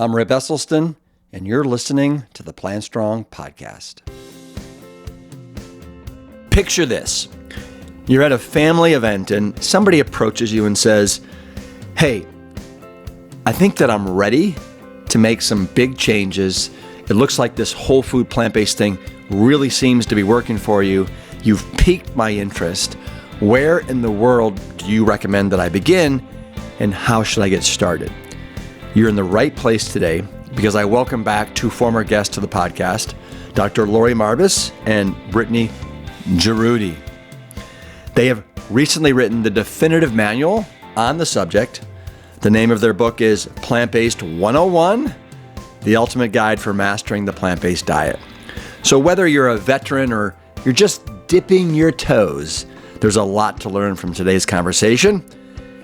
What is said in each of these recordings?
I'm Rip Esselstyn, and you're listening to the Plant Strong podcast. Picture this. You're at a family event and somebody approaches you and says, "Hey, I think that I'm ready to make some big changes. It looks like this whole food plant-based thing really seems to be working for you. You've piqued my interest. Where in the world do you recommend that I begin, and how should I get started?" You're in the right place today because I welcome back two former guests to the podcast, Dr. Laurie Marbas and Brittany Jaroudi. They have recently written the definitive manual on the subject. The name of their book is Plant-Based 101, The Ultimate Guide for Mastering the Plant-Based Diet. So whether you're a veteran or you're just dipping your toes, there's a lot to learn from today's conversation.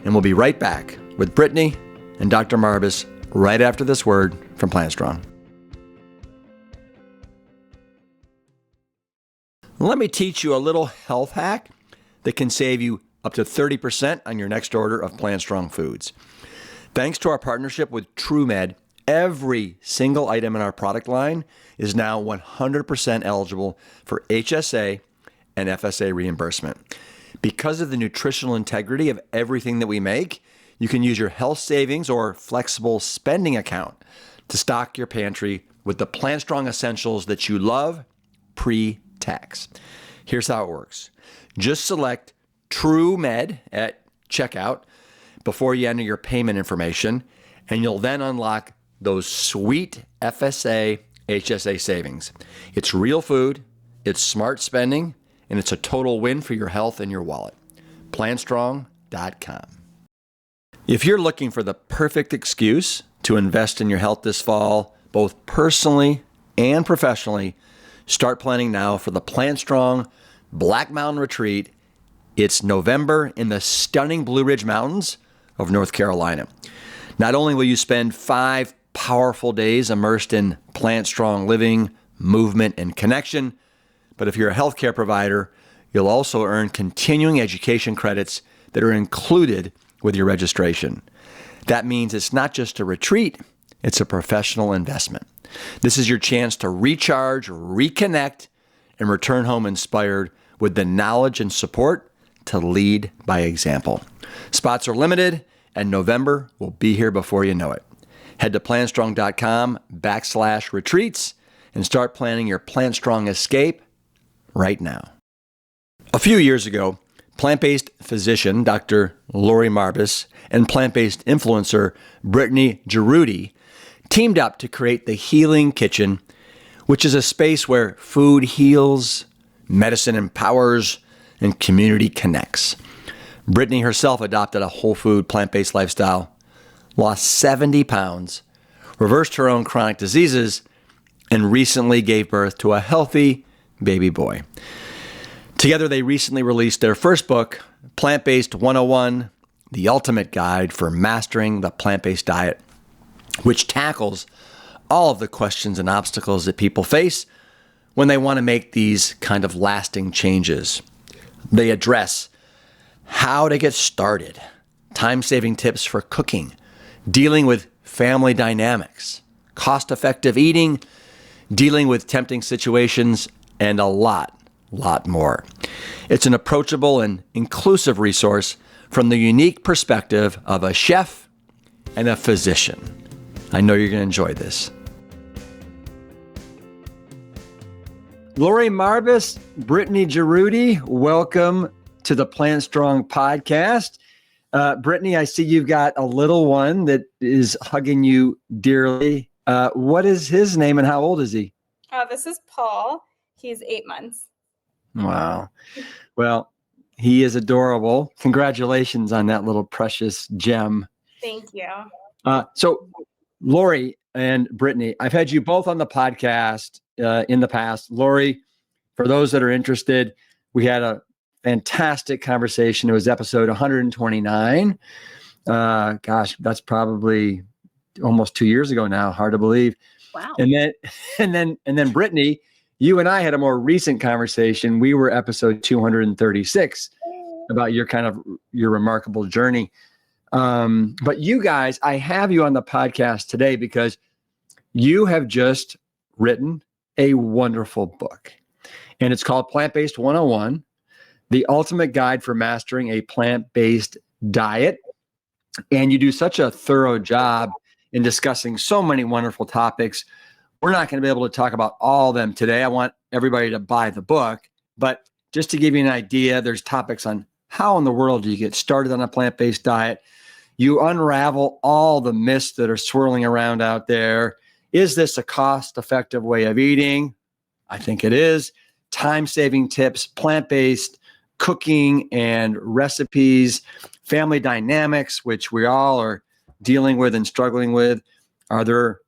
And we'll be right back with Brittany and Dr. Marbas right after this word from Plant Strong. Let me teach you a little health hack that can save you up to 30% on your next order of Plant Strong foods. Thanks to our partnership with TrueMed, every single item in our product line is now 100% eligible for HSA and FSA reimbursement. Because of the nutritional integrity of everything that we make, you can use your health savings or flexible spending account to stock your pantry with the Plant Strong essentials that you love pre-tax. Here's how it works. Just select TrueMed at checkout before you enter your payment information, and you'll then unlock those sweet FSA, HSA savings. It's real food, it's smart spending, and it's a total win for your health and your wallet. PlantStrong.com. If you're looking for the perfect excuse to invest in your health this fall, both personally and professionally, start planning now for the Plant Strong Black Mountain Retreat. It's November in the stunning Blue Ridge Mountains of North Carolina. Not only will you spend 5 powerful days immersed in Plant Strong living, movement, and connection, but if you're a healthcare provider, you'll also earn continuing education credits that are included with your registration. That means it's not just a retreat, it's a professional investment. This is your chance to recharge, reconnect, and return home inspired with the knowledge and support to lead by example. Spots are limited, and November will be here before you know it. Head to plantstrong.com/retreats and start planning your Plant Strong escape right now. A few years ago, plant-based physician Dr. Laurie Marbas and plant-based influencer Brittany Jaroudi teamed up to create the Healing Kitchen, which is a space where food heals, medicine empowers, and community connects. Brittany herself adopted a whole food, plant-based lifestyle, lost 70 pounds, reversed her own chronic diseases, and recently gave birth to a healthy baby boy. Together, they recently released their first book, Plant-Based 101, The Ultimate Guide for Mastering the Plant-Based Diet, which tackles all of the questions and obstacles that people face when they want to make these kind of lasting changes. They address how to get started, time-saving tips for cooking, dealing with family dynamics, cost-effective eating, dealing with tempting situations, and a lot more. It's an approachable and inclusive resource from the unique perspective of a chef and a physician. I know you're going to enjoy this. Laurie Marbas, Brittany Jaroudi, welcome to the Plant Strong podcast. Brittany, I see you've got a little one that is hugging you dearly. What is his name and how old is he? This is Paul. He's 8 months. Wow. Well, he is adorable. Congratulations on that little precious gem. Thank you. So Laurie and Brittany, I've had you both on the podcast in the past. Laurie, for those that are interested, we had a fantastic conversation. It was episode 129. Gosh, that's probably almost 2 years ago now. Hard to believe. Wow. And then Brittany, you and I had a more recent conversation. We were episode 236 about your remarkable journey. But you guys, I have you on the podcast today because you have just written a wonderful book, and it's called Plant-Based 101, The Ultimate Guide for Mastering a Plant-Based Diet. And you do such a thorough job in discussing so many wonderful topics. We're not going to be able to talk about all of them today. I want everybody to buy the book, but just to give you an idea, there's topics on how in the world do you get started on a plant-based diet. You unravel all the myths that are swirling around out there. Is this a cost-effective way of eating? I think it is. Time-saving tips, plant-based cooking and recipes, family dynamics, which we all are dealing with and struggling with. Are there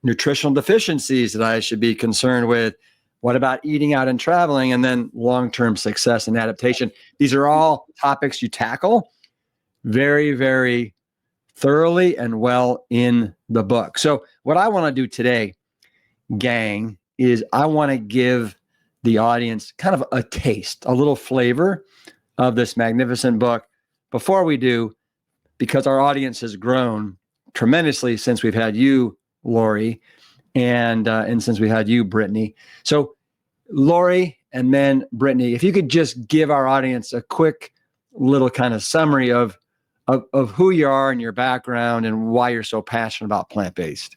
nutritional deficiencies that I should be concerned with? What about eating out and traveling? And then long-term success and adaptation. These are all topics you tackle very, very thoroughly and well in the book. So what I want to do today, gang, is I want to give the audience kind of a taste, a little flavor of this magnificent book. Before we do, because our audience has grown tremendously since we've had you, Laurie, and since we had you, Brittany. So Laurie and then Brittany, if you could just give our audience a quick little kind of summary of who you are and your background and why you're so passionate about plant-based.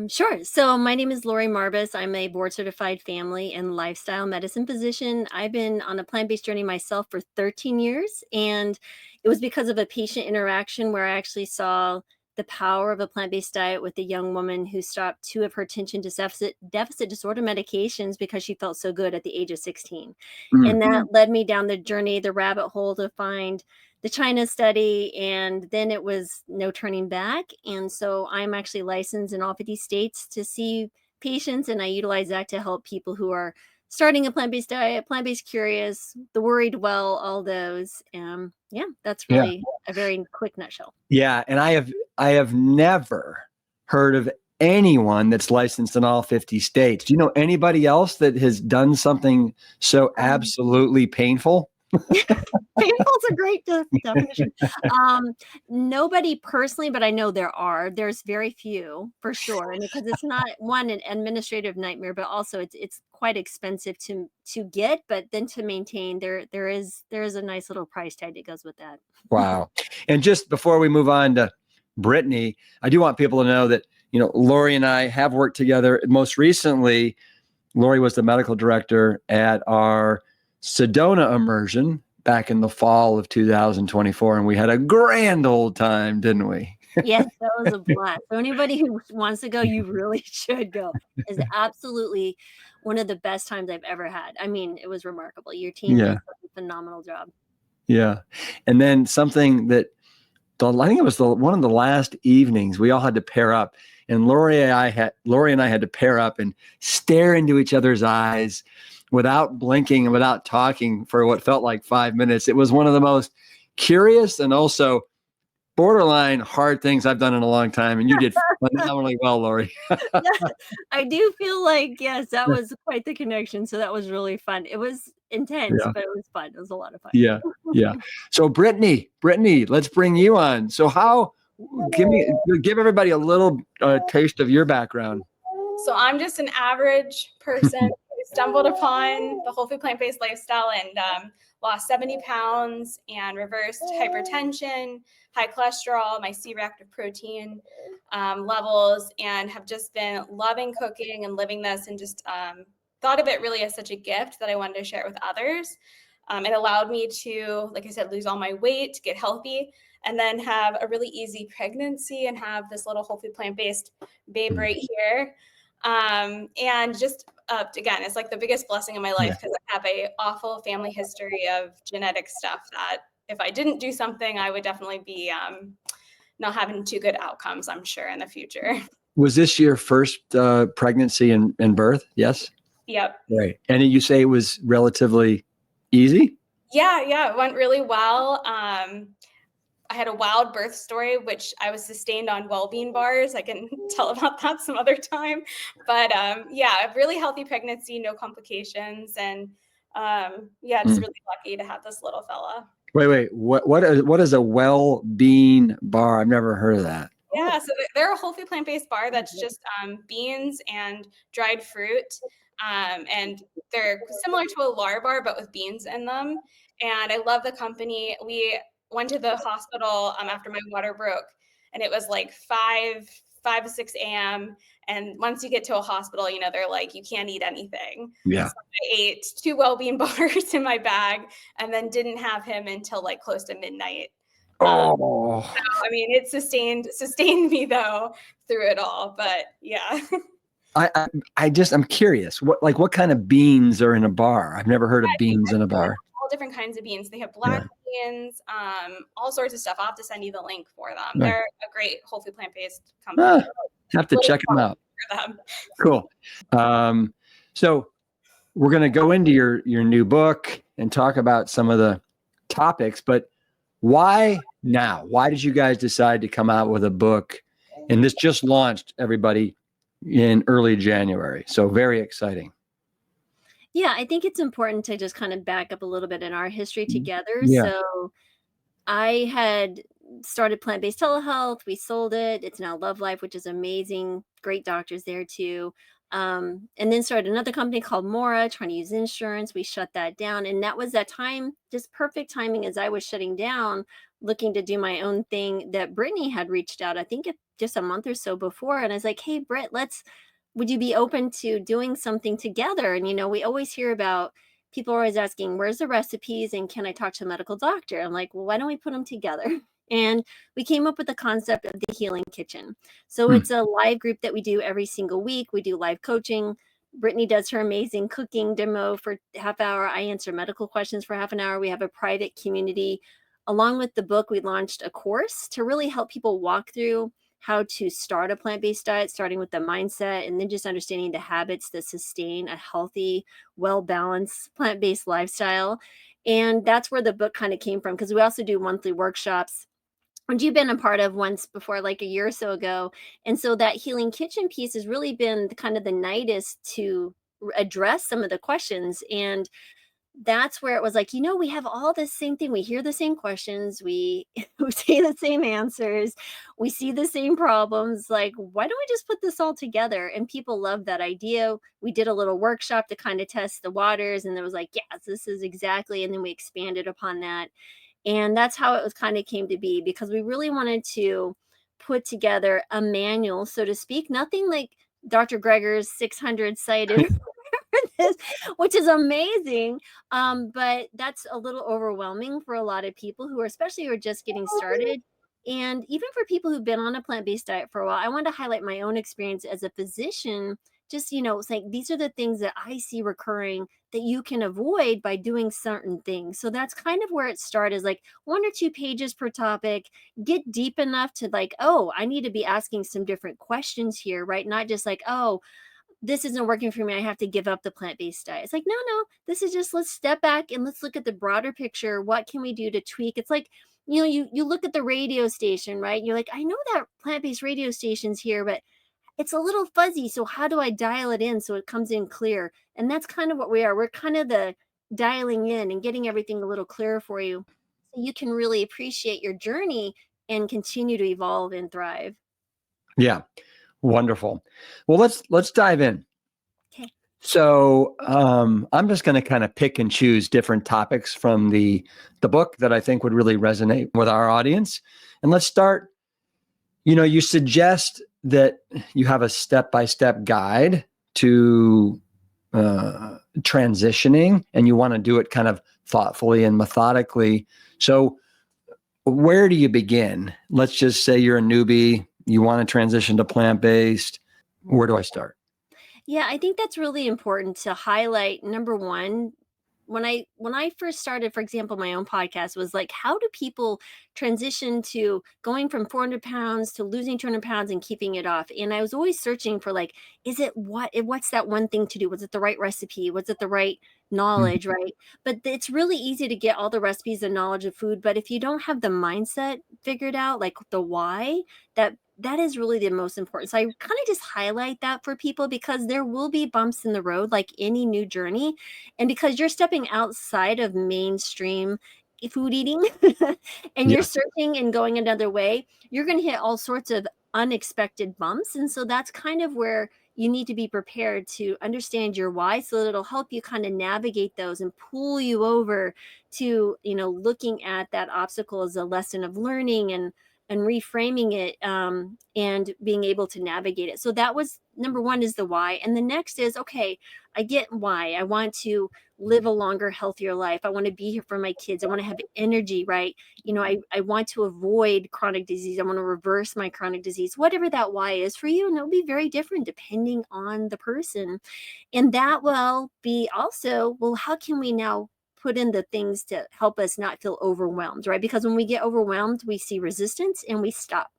Sure. So my name is Laurie Marbas. I'm a board certified family and lifestyle medicine physician. I've been on a plant-based journey myself for 13 years, and it was because of a patient interaction where I actually saw the power of a plant-based diet with a young woman who stopped 2 of her attention deficit disorder medications because she felt so good at the age of 16. And that led me down the journey, the rabbit hole, to find the China study, and then it was no turning back. And so I'm actually licensed in all 50 states to see patients, and I utilize that to help people who are starting a plant-based diet, plant-based curious, the worried well, all those. Yeah, that's really a very quick nutshell. Yeah, and I have never heard of anyone that's licensed in all 50 states. Do you know anybody else that has done something so absolutely painful? Painful is a great definition. Nobody personally, but I know there's very few for sure. And because it's not one, an administrative nightmare, but also it's quite expensive to get, but then to maintain, there is a nice little price tag that goes with that. Wow. And just before we move on to Brittany, I do want people to know that, Laurie and I have worked together. Most recently, Laurie was the medical director at our Sedona immersion back in the fall of 2024, and we had a grand old time, didn't we? Yes, that was a blast. So anybody who wants to go, you really should go. It's absolutely one of the best times I've ever had. I mean, it was remarkable. Your team did a phenomenal job. Yeah. And then something that I think it was one of the last evenings we all had to pair up, and Laurie and I had to pair up and stare into each other's eyes without blinking and without talking for what felt like 5 minutes. It was one of the most curious and also borderline hard things I've done in a long time. And you did phenomenally well, Laurie. I do feel like, yes, that was quite the connection. So that was really fun. It was intense, but it was fun. It was a lot of fun. Yeah. Yeah. So Brittany, let's bring you on. So give everybody a little taste of your background. So I'm just an average person who stumbled upon the whole food plant-based lifestyle and lost 70 pounds and reversed hypertension, high cholesterol, my C-reactive protein levels, and have just been loving cooking and living this, and just thought of it really as such a gift that I wanted to share with others. It allowed me to, like I said, lose all my weight, get healthy, and then have a really easy pregnancy and have this little whole food plant-based babe right here. And just, again, it's like the biggest blessing in my life, because I have a awful family history of genetic stuff that if I didn't do something, I would definitely be not having too good outcomes, I'm sure, in the future. Was this your first pregnancy and birth? Yes. Yep. Right. And you say it was relatively easy? Yeah, it went really well. I had a wild birth story, which I was sustained on well-being bars. I can tell about that some other time. But a really healthy pregnancy, no complications. And just really lucky to have this little fella. Wait. What is a well-being bar? I've never heard of that. Yeah, so they're a whole food plant-based bar that's just beans and dried fruit. And they're similar to a Lar bar, but with beans in them. And I love the company. We went to the hospital after my water broke, and it was like 5 to 6 a.m. And once you get to a hospital, they're like, you can't eat anything. Yeah. So I ate 2 well-being bars in my bag and then didn't have him until like close to midnight. Oh, I mean, it sustained me though through it all. But yeah. I'm curious. What kind of beans are in a bar? I've never heard of beans in a bar. All different kinds of beans. They have black beans, all sorts of stuff. I'll have to send you the link for them. They're a great whole food plant-based company. Have to check them out. For them. Cool. So we're going to go into your new book and talk about some of the topics, but why now? Why did you guys decide to come out with a book? And this just launched, everybody, in early January. So very exciting. Yeah, I think it's important to just kind of back up a little bit in our history together. Yeah. So I had started plant-based telehealth. We sold it. It's now Love Life, which is amazing. Great doctors there too. And then started another company called Mora, trying to use insurance. We shut that down. And that was that time, just perfect timing as I was shutting down, looking to do my own thing, that Brittany had reached out, I think just a month or so before. And I was like, hey, Britt, would you be open to doing something together? And, we always hear about people are always asking, where's the recipes? And can I talk to a medical doctor? I'm like, well, why don't we put them together? And we came up with the concept of the Healing Kitchen. So it's a live group that we do every single week. We do live coaching. Brittany does her amazing cooking demo for half hour. I answer medical questions for half an hour. We have a private community. Along with the book, we launched a course to really help people walk through how to start a plant-based diet, starting with the mindset, and then just understanding the habits that sustain a healthy, well-balanced plant-based lifestyle. And that's where the book kind of came from, because we also do monthly workshops, which you've been a part of once before, like a year or so ago. And so that Healing Kitchen piece has really been kind of the nidus to address some of the questions. And that's where it was like, we have all this same thing. We hear the same questions. We say the same answers. We see the same problems. Like, why don't we just put this all together? And people love that idea. We did a little workshop to kind of test the waters. And it was like, yes, this is exactly. And then we expanded upon that. And that's how it was kind of came to be, because we really wanted to put together a manual, so to speak, nothing like Dr. Greger's 600 cited this, which is amazing. But that's a little overwhelming for a lot of people who are just getting started. And even for people who've been on a plant-based diet for a while, I wanted to highlight my own experience as a physician. Just, saying these are the things that I see recurring that you can avoid by doing certain things. So that's kind of where it started, like 1 or 2 pages per topic. Get deep enough to like, oh, I need to be asking some different questions here, right? Not just like, oh, this isn't working for me, I have to give up the plant-based diet. It's like, no, this is just, let's step back and let's look at the broader picture. What can we do to tweak? It's like, you look at the radio station, right? You're like, I know that plant-based radio station's here, but it's a little fuzzy. So how do I dial it in so it comes in clear? And that's kind of what we are. We're kind of the dialing in and getting everything a little clearer for you, so you can really appreciate your journey and continue to evolve and thrive. Yeah. Wonderful. Well, let's dive in. Okay. So I'm just going to kind of pick and choose different topics from the book that I think would really resonate with our audience. And let's start, you suggest that you have a step-by-step guide to transitioning, and you want to do it kind of thoughtfully and methodically. So where do you begin? Let's just say you're a newbie. You want to transition to plant-based. Where do I start? Yeah, I think that's really important to highlight. Number one, when I first started, for example, my own podcast, was like, how do people transition to going from 400 pounds to losing 200 pounds and keeping it off? And I was always searching for like, what's that one thing to do? Was it the right recipe? Was it the right knowledge, right? But it's really easy to get all the recipes and knowledge of food. But if you don't have the mindset figured out, like the why, that is really the most important. So I kind of just highlight that for people, because there will be bumps in the road, like any new journey. And because you're stepping outside of mainstream food eating and you're Yeah. searching and going another way, you're going to hit all sorts of unexpected bumps. And so that's kind of where you need to be prepared to understand your why, so that it'll help you kind of navigate those and pull you over to, looking at that obstacle as a lesson of learning and reframing it, and being able to navigate it. So that was number one, is the why. And the next is, okay, I get why. I want to live a longer, healthier life. I want to be here for my kids. I want to have energy, right? I want to avoid chronic disease. I want to reverse my chronic disease, whatever that why is for you. And it'll be very different depending on the person. And that will be also, well, how can we now put in the things to help us not feel overwhelmed, right? Because when we get overwhelmed, we see resistance and we stop.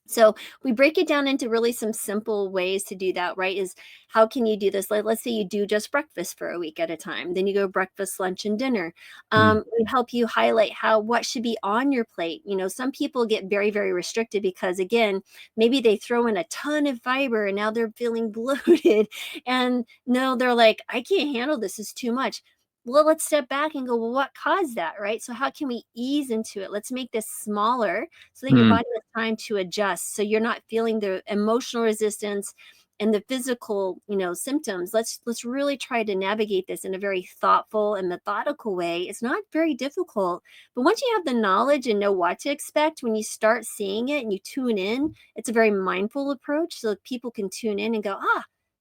So we break it down into really some simple ways to do that, right? Is how can you do this? Like, let's say you do just breakfast for a week at a time. Then you go breakfast, lunch, and dinner. We help you highlight what should be on your plate. Some people get very, very restricted because, again, maybe they throw in a ton of fiber and now they're feeling bloated. And no, they're like, I can't handle this. It's too much. Well, let's step back and go, well, what caused that, right? So how can we ease into it? Let's make this smaller so that your body has time to adjust. So you're not feeling the emotional resistance and the physical, symptoms. Let's really try to navigate this in a very thoughtful and methodical way. It's not very difficult, but once you have the knowledge and know what to expect, when you start seeing it and you tune in, it's a very mindful approach. So people can tune in and go,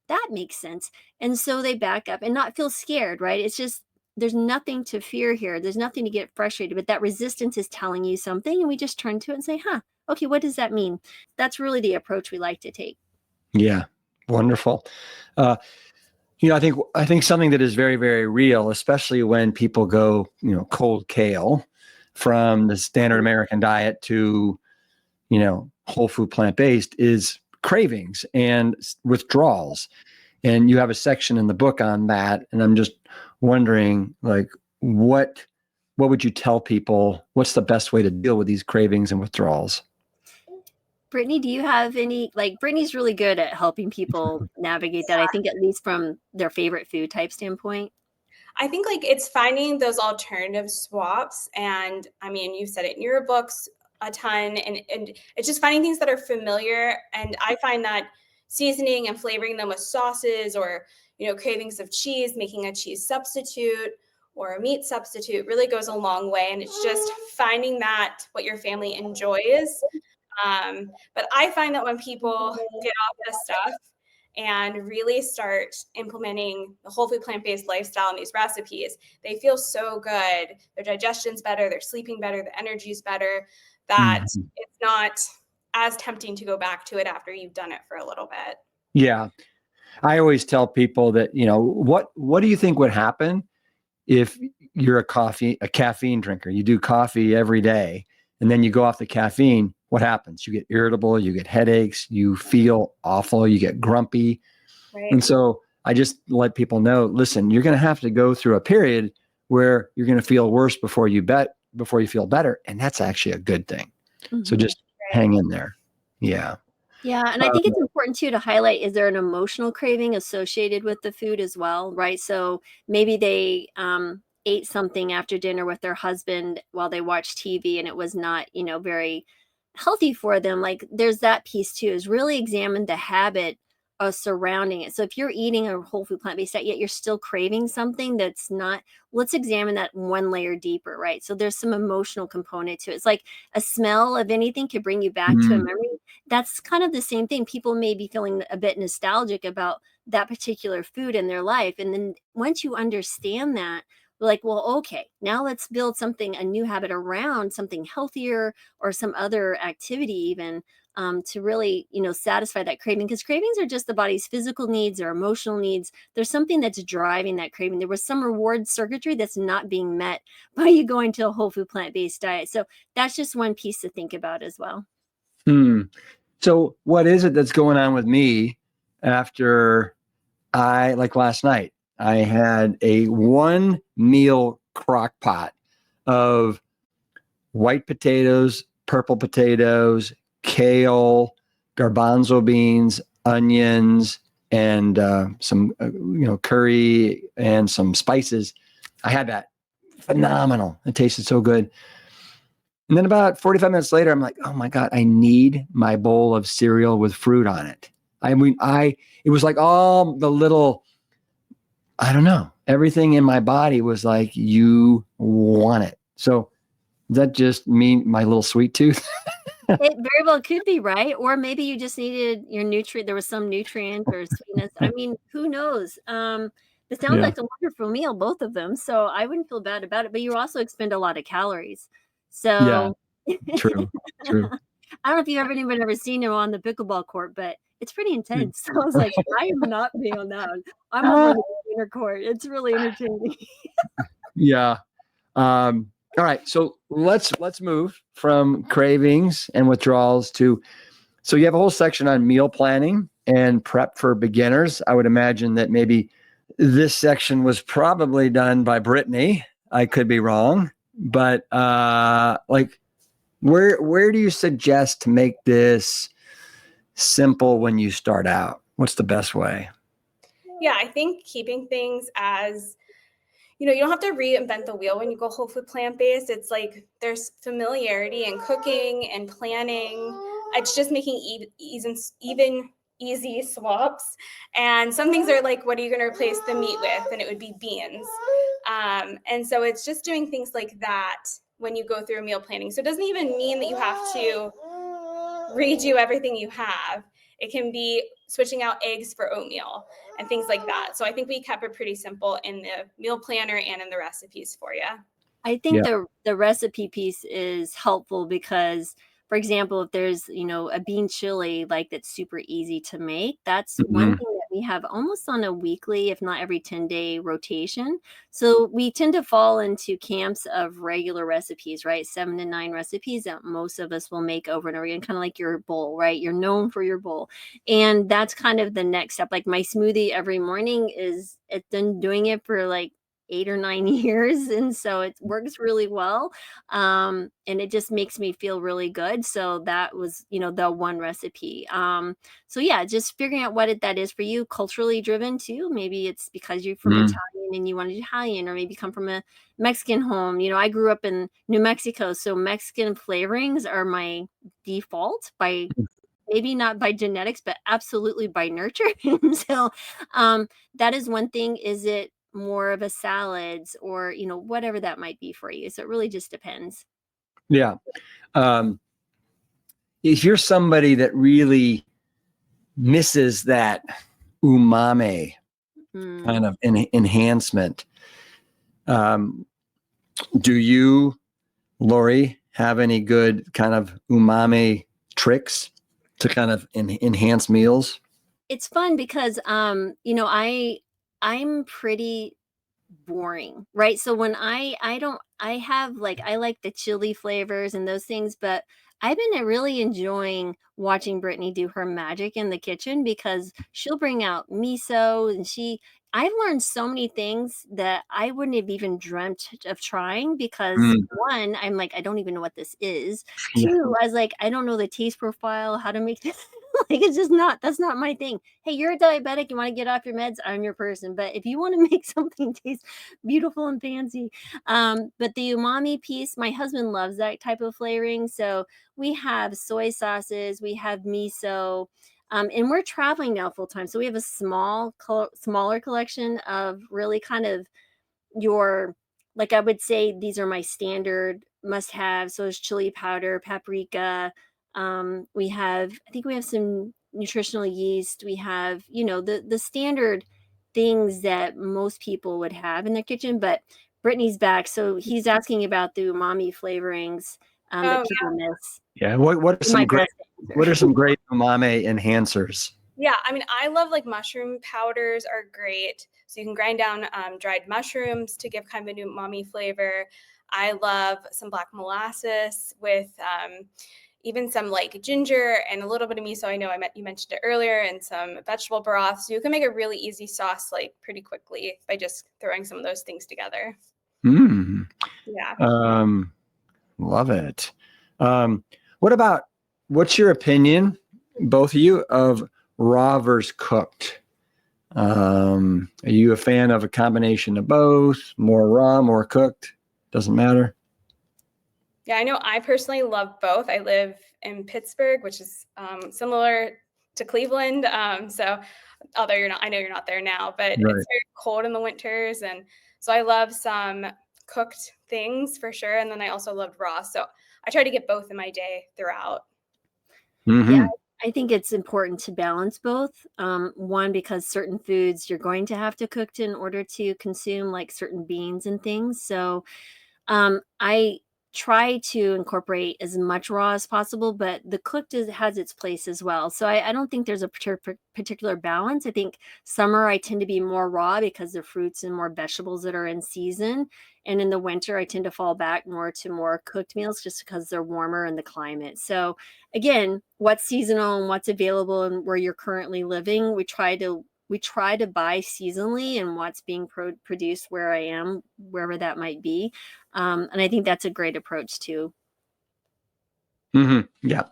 that makes sense. And so they back up and not feel scared, right? It's just, there's nothing to fear here. There's nothing to get frustrated, but that resistance is telling you something. And we just turn to it and say, okay, what does that mean? That's really the approach we like to take. Yeah. Wonderful. I think something that is very, very real, especially when people go, cold kale from the standard American diet to, whole food plant-based, is cravings and withdrawals. And you have a section in the book on that. And I'm just wondering, like, what would you tell people? What's the best way to deal with these cravings and withdrawals? Brittany, do you have any, Brittany's really good at helping people navigate that, I think, at least from their favorite food type standpoint. I think it's finding those alternative swaps. And I mean, you said it in your books a ton, and it's just finding things that are familiar. And I find that seasoning and flavoring them with sauces, or, cravings of cheese, making a cheese substitute or a meat substitute really goes a long way. And it's just finding what your family enjoys. But I find that when people get off this stuff and really start implementing the whole food plant-based lifestyle and these recipes, they feel so good. Their digestion's better, they're sleeping better, the energy's better, that it's not as tempting to go back to it after you've done it for a little bit. Yeah. I always tell people that, what do you think would happen if you're a caffeine drinker? You do coffee every day and then you go off the caffeine. What happens? You get irritable, you get headaches, you feel awful, you get grumpy. Right. And so I just let people know, listen, you're going to have to go through a period where you're going to feel worse before you feel better. And that's actually a good thing. Mm-hmm. So just hang in there. Yeah. Yeah. And I think it's important too to highlight, is there an emotional craving associated with the food as well? Right. So maybe they ate something after dinner with their husband while they watched TV and it was not, very healthy for them. Like, there's that piece too, is really examine the habit surrounding it. So if you're eating a whole food plant-based diet, yet you're still craving something that's not, let's examine that one layer deeper, right? So there's some emotional component to it. It's like a smell of anything could bring you back to a memory. That's kind of the same thing. People may be feeling a bit nostalgic about that particular food in their life. And then once you understand that, we're like, well, okay, now let's build a new habit around something healthier or some other activity even, to really, satisfy that craving, because cravings are just the body's physical needs or emotional needs. There's something that's driving that craving. There was some reward circuitry that's not being met by you going to a whole food plant-based diet. So that's just one piece to think about as well. So what is it that's going on with me after like last night, I had a 1 meal crock pot of white potatoes, purple potatoes, kale, garbanzo beans, onions, and some curry and some spices. I had that phenomenal. It tasted so good. And then about 45 minutes later, I'm like, oh my God, I need my bowl of cereal with fruit on it. I mean, it was like all the little, I don't know, everything in my body was like, you want it. So does that just mean my little sweet tooth? It very well could be, right? Or maybe you just needed your nutrient. There was some nutrient or sweetness. I mean, who knows? It sounds Yeah, like a wonderful meal, both of them. So I wouldn't feel bad about it. But you also expend a lot of calories. yeah, So true, true. I don't know if you've ever seen him on the pickleball court, but it's pretty intense. So I was like, I am not being on that one. I'm over on the inner court. It's really entertaining. Yeah. All right. So let's move from cravings and withdrawals to, so you have a whole section on meal planning and prep for beginners. I would imagine that maybe this section was probably done by Brittany. I could be wrong, but like where do you suggest to make this simple when you start out? What's the best way? Yeah, I think keeping things as, you don't have to reinvent the wheel when you go whole food plant-based. It's like there's familiarity in cooking and planning. It's just making easy swaps. And some things are like, what are you going to replace the meat with? And it would be beans. And so it's just doing things like that when you go through meal planning. So it doesn't even mean that you have to redo everything you have. It can be switching out eggs for oatmeal and things like that. So I think we kept it pretty simple in the meal planner and in the recipes for you. I think the recipe piece is helpful because, for example, if there's, a bean chili like that's super easy to make, that's one thing that we have almost on a weekly, if not every 10-day rotation. So we tend to fall into camps of regular recipes, right? 7 to 9 recipes that most of us will make over and over again, kind of like your bowl, right? You're known for your bowl. And that's kind of the next step. Like my smoothie every morning it's been doing it for like 8 or 9 years. And so it works really well. And it just makes me feel really good. So that was, the one recipe. So yeah, just figuring out what that is for you, culturally driven too. Maybe it's because you're from Italian and you wanted Italian, or maybe come from a Mexican home. I grew up in New Mexico, so Mexican flavorings are my default by maybe not by genetics, but absolutely by nurture. So that is one thing. Is it more of a salads or, whatever that might be for you? So it really just depends. Yeah. If you're somebody that really misses that umami kind of enhancement, do you, Laurie, have any good kind of umami tricks to kind of enhance meals? It's fun because, I'm pretty boring, right? So when I like the chili flavors and those things, but I've been really enjoying watching Brittany do her magic in the kitchen because she'll bring out miso and I've learned so many things that I wouldn't have even dreamt of trying because one, I'm like, I don't even know what this is. Yeah. Two, I was like, I don't know the taste profile, how to make this. Like, that's not my thing. Hey, you're a diabetic, you want to get off your meds, I'm your person. But if you want to make something taste beautiful and fancy, but the umami piece, my husband loves that type of flavoring. So we have soy sauces, we have miso, and we're traveling now full time. So we have a smaller collection of really kind of like I would say, these are my standard must have. So it's chili powder, paprika. I think we have some nutritional yeast. We have, the standard things that most people would have in their kitchen, but Brittany's back. So he's asking about the umami flavorings that people miss. Yeah. What are some great umami enhancers? Yeah, I mean, I love like mushroom powders are great. So you can grind down dried mushrooms to give kind of a new umami flavor. I love some black molasses with even some like ginger and a little bit of miso. I know you mentioned it earlier, and some vegetable broth. So you can make a really easy sauce like pretty quickly by just throwing some of those things together. Yeah. Love it. What's your opinion, both of you, of raw versus cooked? Are you a fan of a combination of both, more raw, more cooked? Doesn't matter. Yeah, I know I personally love both. I live in Pittsburgh, which is similar to Cleveland. So although I know you're not there now, but Right. it's very cold in the winters. And so I love some cooked things for sure. And then I also loved raw. So I try to get both in my day throughout. Mm-hmm. Yeah, I think it's important to balance both. One, because certain foods you're going to have to cook in order to consume, like certain beans and things. So I try to incorporate as much raw as possible, but the cooked has its place as well. So I don't think there's a particular balance. I think summer I tend to be more raw because of fruits and more vegetables that are in season. And in the winter, I tend to fall back more to more cooked meals just because they're warmer in the climate. So again, what's seasonal and what's available and where you're currently living, we try to buy seasonally and what's being produced where I am, wherever that might be. And I think that's a great approach too. Mm-hmm. Yeah.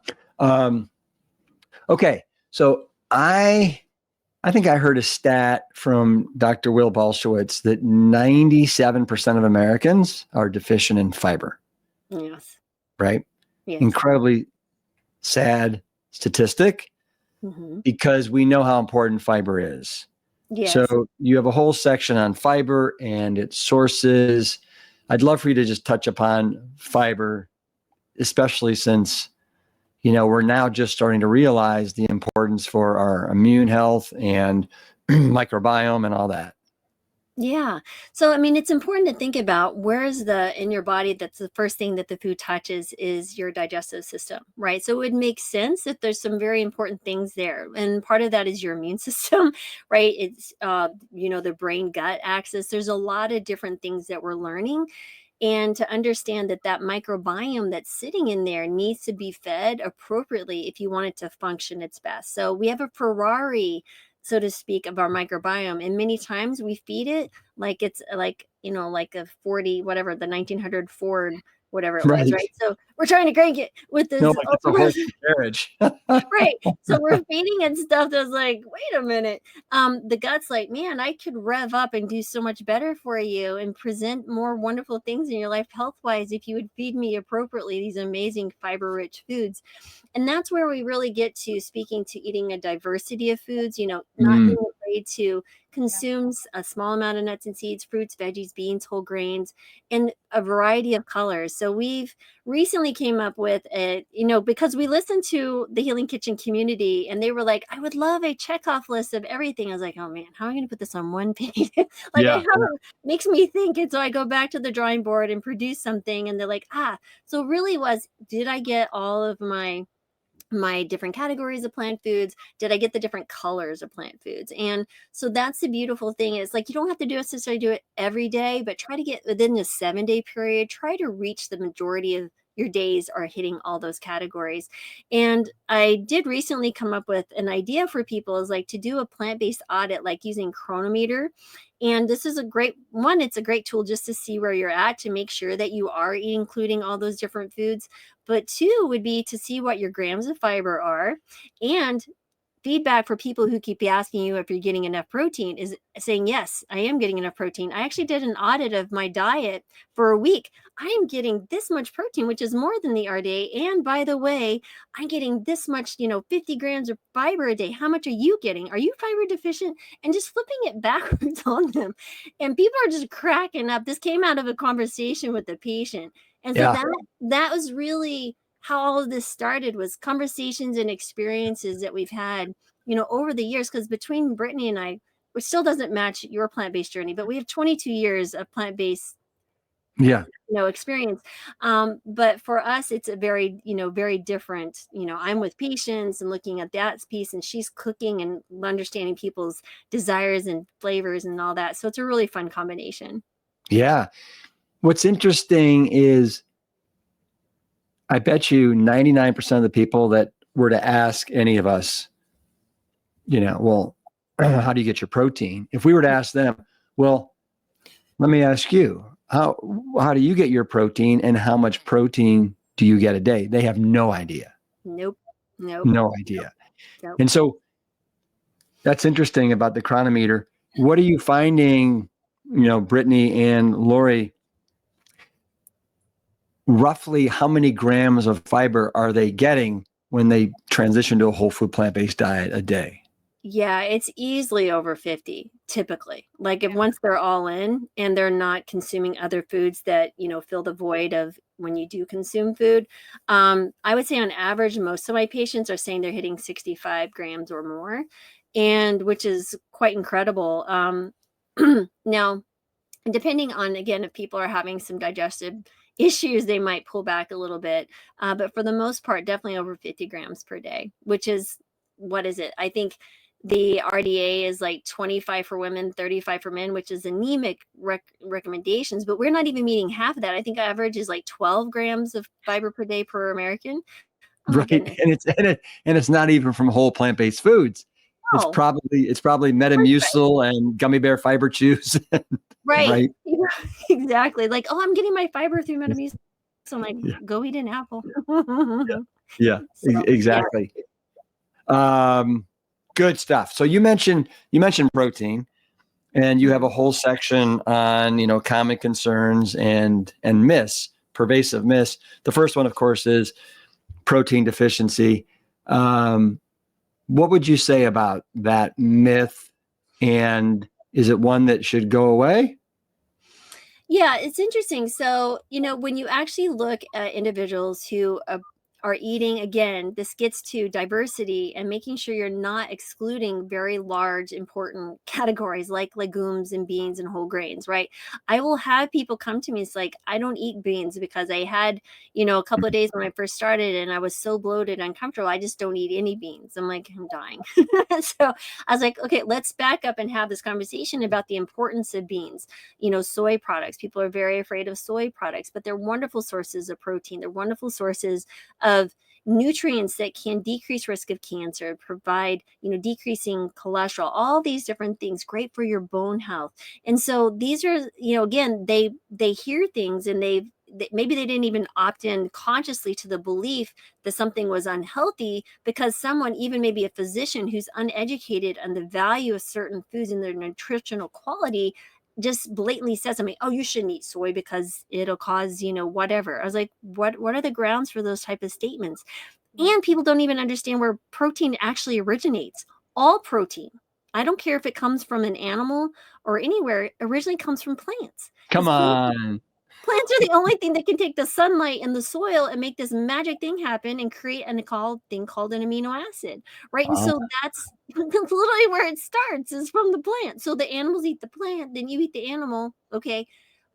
Okay. So I think I heard a stat from Dr. Will Balshowitz that 97% of Americans are deficient in fiber. Yes. Right? Yes. Incredibly sad statistic because we know how important fiber is. Yes. So you have a whole section on fiber and its sources. I'd love for you to just touch upon fiber, especially since, we're now just starting to realize the importance for our immune health and microbiome and all that. Yeah. So, I mean, it's important to think about where's in your body, that's the first thing that the food touches is your digestive system, right? So it would make sense that there's some very important things there. And part of that is your immune system, right? It's, the brain gut axis. There's a lot of different things that we're learning. And to understand that microbiome that's sitting in there needs to be fed appropriately if you want it to function its best. So we have a Ferrari, so to speak, of our microbiome. And many times we feed it like it's like a 40, whatever, the 1900 Ford, whatever it was, right? So we're trying to crank it with this. No, like it's a whole carriage. Right. So we're feeding it stuff that's like, wait a minute. The gut's like, man, I could rev up and do so much better for you and present more wonderful things in your life health-wise if you would feed me appropriately these amazing fiber-rich foods. And that's where we really get to speaking to eating a diversity of foods, not being afraid to consume a small amount of nuts and seeds, fruits, veggies, beans, whole grains, and a variety of colors. So we've recently came up with because we listened to the Healing Kitchen community and they were like, I would love a checkoff list of everything. I was like, oh man, how am I going to put this on one page? Makes me think. And so I go back to the drawing board and produce something. And they're like, so really did I get all of my different categories of plant foods? Did I get the different colors of plant foods? And so that's the beautiful thing. It's like, you don't have to necessarily do it every day, but try to get within the 7-day period, try to reach the majority of your days are hitting all those categories. And I did recently come up with an idea for people is like to do a plant-based audit, like using Chronometer. And this is a great one. It's a great tool just to see where you're at, to make sure that you are including all those different foods. But 2 would be to see what your grams of fiber are, and feedback for people who keep asking you if you're getting enough protein is saying, yes, I am getting enough protein. I actually did an audit of my diet for a week. I am getting this much protein, which is more than the RDA. And by the way, I'm getting this much, 50 grams of fiber a day. How much are you getting? Are you fiber deficient? And just flipping it backwards on them. And people are just cracking up. This came out of a conversation with the patient. And so that was really how all of this started, was conversations and experiences that we've had, over the years. Because between Brittany and I, which still doesn't match your plant-based journey, but we have 22 years of plant-based experience. But for us, it's a very, very different, I'm with patients and looking at that piece, and she's cooking and understanding people's desires and flavors and all that. So it's a really fun combination. Yeah. What's interesting is I bet you 99% of the people that were to ask any of us, well, how do you get your protein? If we were to ask them, well, let me ask you, how do you get your protein and how much protein do you get a day? They have no idea. Nope. No idea. Nope. And so that's interesting about the Chronometer. What are you finding, Brittany and Laurie, roughly how many grams of fiber are they getting when they transition to a whole food plant-based diet a day? Yeah, it's easily over 50 typically. Like if once they're all in and they're not consuming other foods that, fill the void of when you do consume food. I would say on average, most of my patients are saying they're hitting 65 grams or more, and which is quite incredible. Now, depending on, again, if people are having some digestive issues, they might pull back a little bit. But for the most part, definitely over 50 grams per day, which is, what is it? I think the RDA is like 25 for women, 35 for men, which is anemic recommendations, but we're not even meeting half of that. I think average is like 12 grams of fiber per day per American. Oh my Right. goodness. And it's not even from whole plant-based foods. It's Oh, probably Metamucil and gummy bear fiber chews. right. Right. Exactly. Like, oh, I'm getting my fiber through Metamucil. So I'm like, Yeah. go eat an apple. Yeah. So, yeah. Exactly. Good stuff. So you mentioned protein, and you have a whole section on common concerns and pervasive myths. The first one, of course, is protein deficiency. What would you say about that myth? And is it one that should go away? Yeah, it's interesting. So, when you actually look at individuals who are eating, again, this gets to diversity and making sure you're not excluding very large, important categories like legumes and beans and whole grains, right? I will have people come to me. It's like, I don't eat beans because I had, a couple of days when I first started and I was so bloated and uncomfortable. I just don't eat any beans. I'm like, I'm dying. So I was like, okay, let's back up and have this conversation about the importance of beans. Soy products. People are very afraid of soy products, but they're wonderful sources of protein. They're wonderful sources of nutrients that can decrease risk of cancer, provide, decreasing cholesterol, all these different things, great for your bone health. And so these are, again, they hear things and maybe they didn't even opt in consciously to the belief that something was unhealthy because someone, even maybe a physician who's uneducated on the value of certain foods and their nutritional quality, just blatantly says something, oh, you shouldn't eat soy because it'll cause, whatever. I was like, what are the grounds for those type of statements? And people don't even understand where protein actually originates. All protein, I don't care if it comes from an animal or anywhere, originally comes from plants. Come on. Plants are the only thing that can take the sunlight and the soil and make this magic thing happen and create thing called an amino acid, right? And so that's literally where it starts, is from the plant. So the animals eat the plant, then you eat the animal. Okay,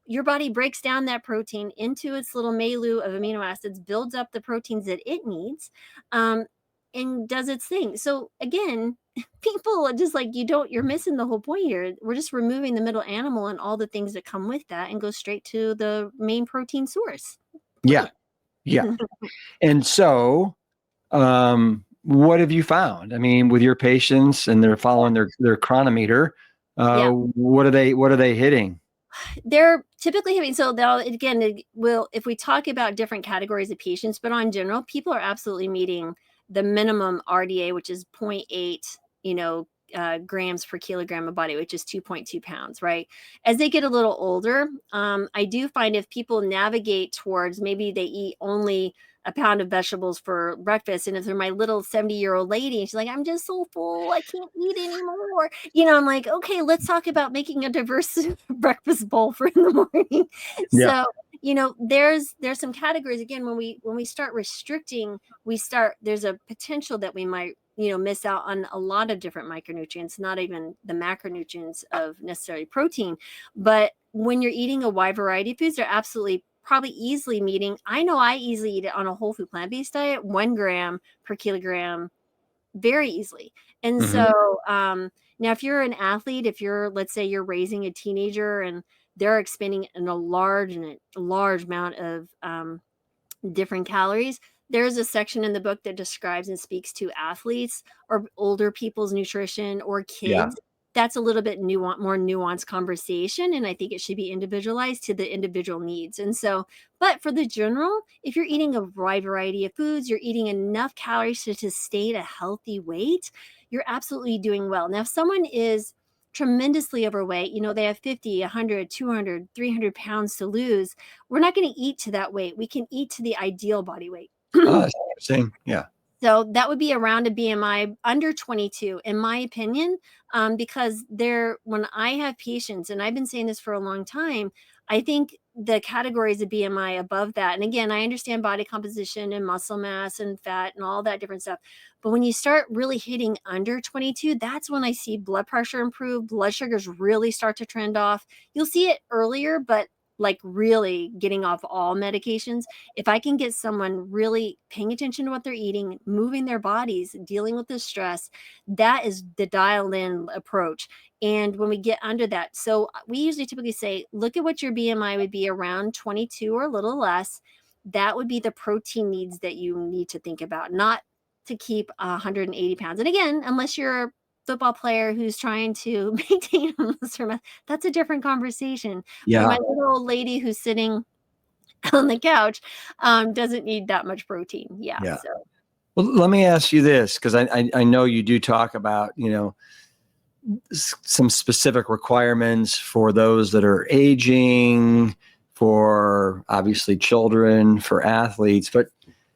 your body breaks down that protein into its little milieu of amino acids, builds up the proteins that it needs, and does its thing. So again, people are just like, you're missing the whole point here. We're just removing the middle animal and all the things that come with that and go straight to the main protein source. Yeah. Yeah. And so, what have you found? I mean, with your patients and they're following their chronometer, Yeah. what are they hitting? They're typically having, so they'll, again, if we talk about different categories of patients, but on general, people are absolutely meeting the minimum RDA, which is 0.8, grams per kilogram of body, which is 2.2 pounds, right? As they get a little older, I do find if people navigate towards, maybe they eat only a pound of vegetables for breakfast, and if they're my little 70-year-old lady and she's like, I'm just so full, I can't eat anymore, I'm like, okay, let's talk about making a diverse breakfast bowl for in the morning. Yeah. So there's some categories. Again, when we start restricting, there's a potential that we might miss out on a lot of different micronutrients, not even the macronutrients of necessarily protein. But when you're eating a wide variety of foods, they're absolutely probably easily meeting. I know I easily eat it on a whole food plant-based diet, 1 gram per kilogram, very easily. And so now if you're an athlete, let's say you're raising a teenager and they're expending a large amount of different calories, there's a section in the book that describes and speaks to athletes or older people's nutrition or kids. Yeah. That's a little bit more nuanced conversation. And I think it should be individualized to the individual needs. And so, but for the general, if you're eating a wide variety of foods, you're eating enough calories to sustain a healthy weight, you're absolutely doing well. Now, if someone is tremendously overweight, they have 50, 100, 200, 300 pounds to lose. We're not going to eat to that weight. We can eat to the ideal body weight. Oh, that's interesting. Yeah. So that would be around a BMI under 22, in my opinion, because when I have patients, and I've been saying this for a long time, I think the categories of BMI above that, and again, I understand body composition and muscle mass and fat and all that different stuff. But when you start really hitting under 22, that's when I see blood pressure improve, blood sugars really start to trend off. You'll see it earlier, but like really getting off all medications. If I can get someone really paying attention to what they're eating, moving their bodies, dealing with the stress, that is the dialed in approach. And when we get under that, so we usually typically say, look at what your BMI would be around 22 or a little less. That would be the protein needs that you need to think about, not to keep 180 pounds. And again, unless you're a football player who's trying to maintain a muscle mass, that's a different conversation. Yeah. But my little old lady who's sitting on the couch doesn't need that much protein. Yeah. So. Well, let me ask you this, because I know you do talk about, some specific requirements for those that are aging, for obviously children, for athletes. But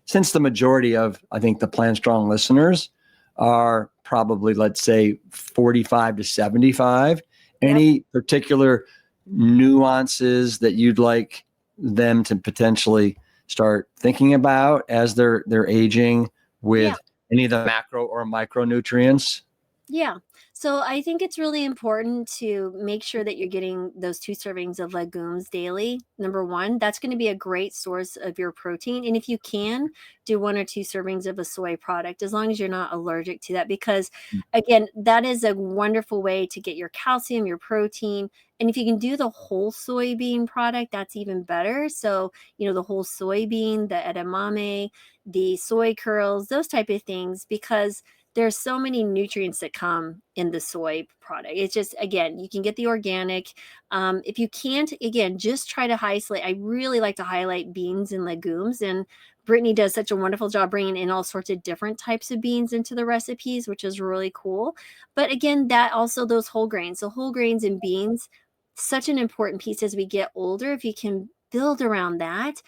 since the majority of, I think, the Plan Strong listeners are probably, let's say, 45 to 75, any particular nuances that you'd like them to potentially start thinking about as they're aging with any of the macro or micronutrients? Yeah. So I think it's really important to make sure that you're getting those 2 servings of legumes daily. Number one, that's going to be a great source of your protein. And if you can, do 1 or 2 servings of a soy product, as long as you're not allergic to that, because again, that is a wonderful way to get your calcium, your protein. And if you can do the whole soybean product, that's even better. So, the whole soybean, the edamame, the soy curls, those type of things, because there's so many nutrients that come in the soy product. It's just, again, you can get the organic. If you can't, again, just try to isolate. I really like to highlight beans and legumes, and Brittany does such a wonderful job bringing in all sorts of different types of beans into the recipes, which is really cool. But again, that also those whole grains. So whole grains and beans, such an important piece as we get older. If you can build around that,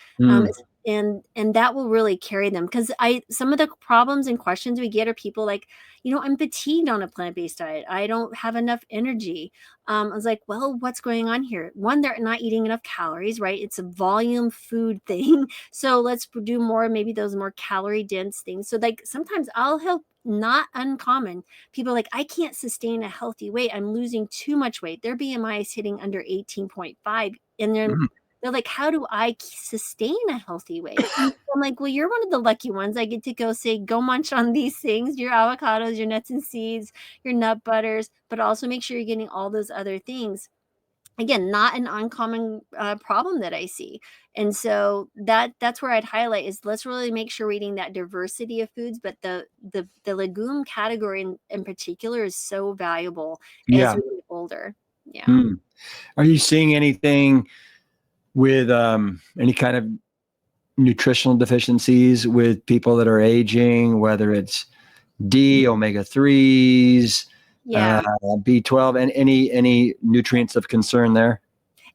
and that will really carry them, because some of the problems and questions we get are people like, I'm fatigued on a plant-based diet, I don't have enough energy. I was like, well, what's going on here? One, they're not eating enough calories, right? It's a volume food thing. So let's do more, maybe those more calorie dense things. So like sometimes I'll help, not uncommon, people like, I can't sustain a healthy weight, I'm losing too much weight, their BMI is hitting under 18.5, and they're like, how do I sustain a healthy weight? I'm like, well, you're one of the lucky ones. I get to go munch on these things, your avocados, your nuts and seeds, your nut butters, but also make sure you're getting all those other things. Again, not an uncommon problem that I see. And so that's where I'd highlight is, let's really make sure we're eating that diversity of foods, but the legume category in particular is so valuable as we get older. Yeah. Are you seeing anything with any kind of nutritional deficiencies with people that are aging, whether it's D, omega-3s, B12, and any nutrients of concern there?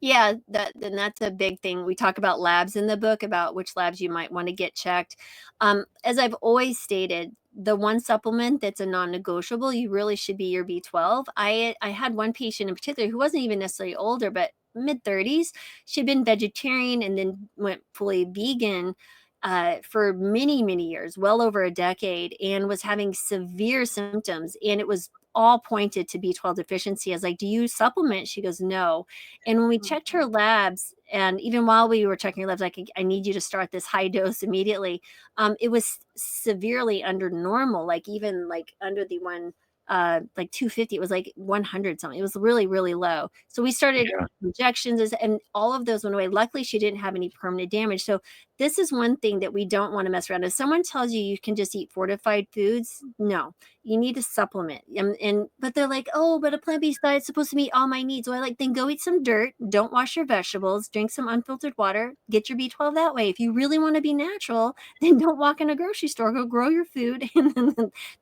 Yeah, that's a big thing. We talk about labs in the book, about which labs you might want to get checked. As I've always stated, the one supplement that's a non-negotiable, you really should be your B12. I had one patient in particular who wasn't even necessarily older, but mid-30s. She'd been vegetarian and then went fully vegan for many, many years, well over a decade, and was having severe symptoms. And it was all pointed to B12 deficiency. I was like, do you supplement? She goes, no. And when we checked her labs, and even while we were checking her labs, like, I need you to start this high dose immediately. It was severely under normal, like even like under the one, like 250, it was like 100 something. It was really, really low. So we started injections, and all of those went away. Luckily, she didn't have any permanent damage. So this is one thing that we don't want to mess around. If someone tells you you can just eat fortified foods, no, you need to supplement. But they're like, oh, but a plant-based diet is supposed to meet all my needs. Well, then go eat some dirt, don't wash your vegetables, drink some unfiltered water, get your B12 that way. If you really want to be natural, then don't walk in a grocery store, go grow your food. And then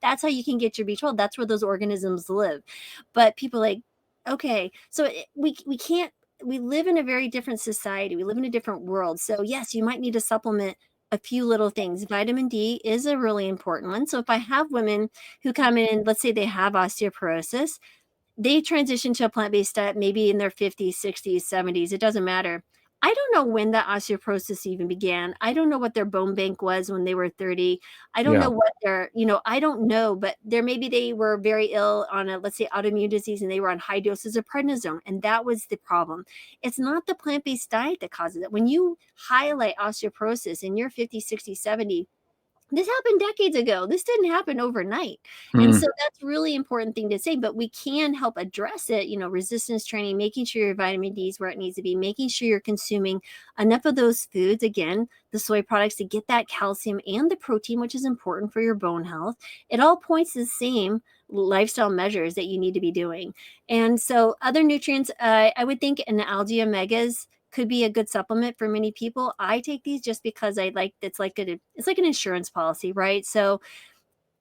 that's how you can get your B12. That's where those organisms live. But people like, Okay. So we can't, we live in a very different society. We live in a different world. So yes, you might need to supplement a few little things. Vitamin D is a really important one. So if I have women who come in, let's say they have osteoporosis, they transition to a plant-based diet maybe in their 50s, 60s, 70s. It doesn't matter. I don't know when that osteoporosis even began. I don't know what their bone bank was when they were 30. I don't Yeah. know what their, I don't know, but there maybe they were very ill on a, let's say, autoimmune disease, and they were on high doses of prednisone. And that was the problem. It's not the plant-based diet that causes it. When you highlight osteoporosis and you're 50, 60, 70, this happened decades ago. This didn't happen overnight. And so that's really important thing to say, but we can help address it, resistance training, making sure your vitamin D is where it needs to be, making sure you're consuming enough of those foods, again, the soy products, to get that calcium and the protein, which is important for your bone health. It all points to the same lifestyle measures that you need to be doing. And so other nutrients, I would think an algae omegas could be a good supplement for many people. I take these just because I like, it's like an insurance policy, right? So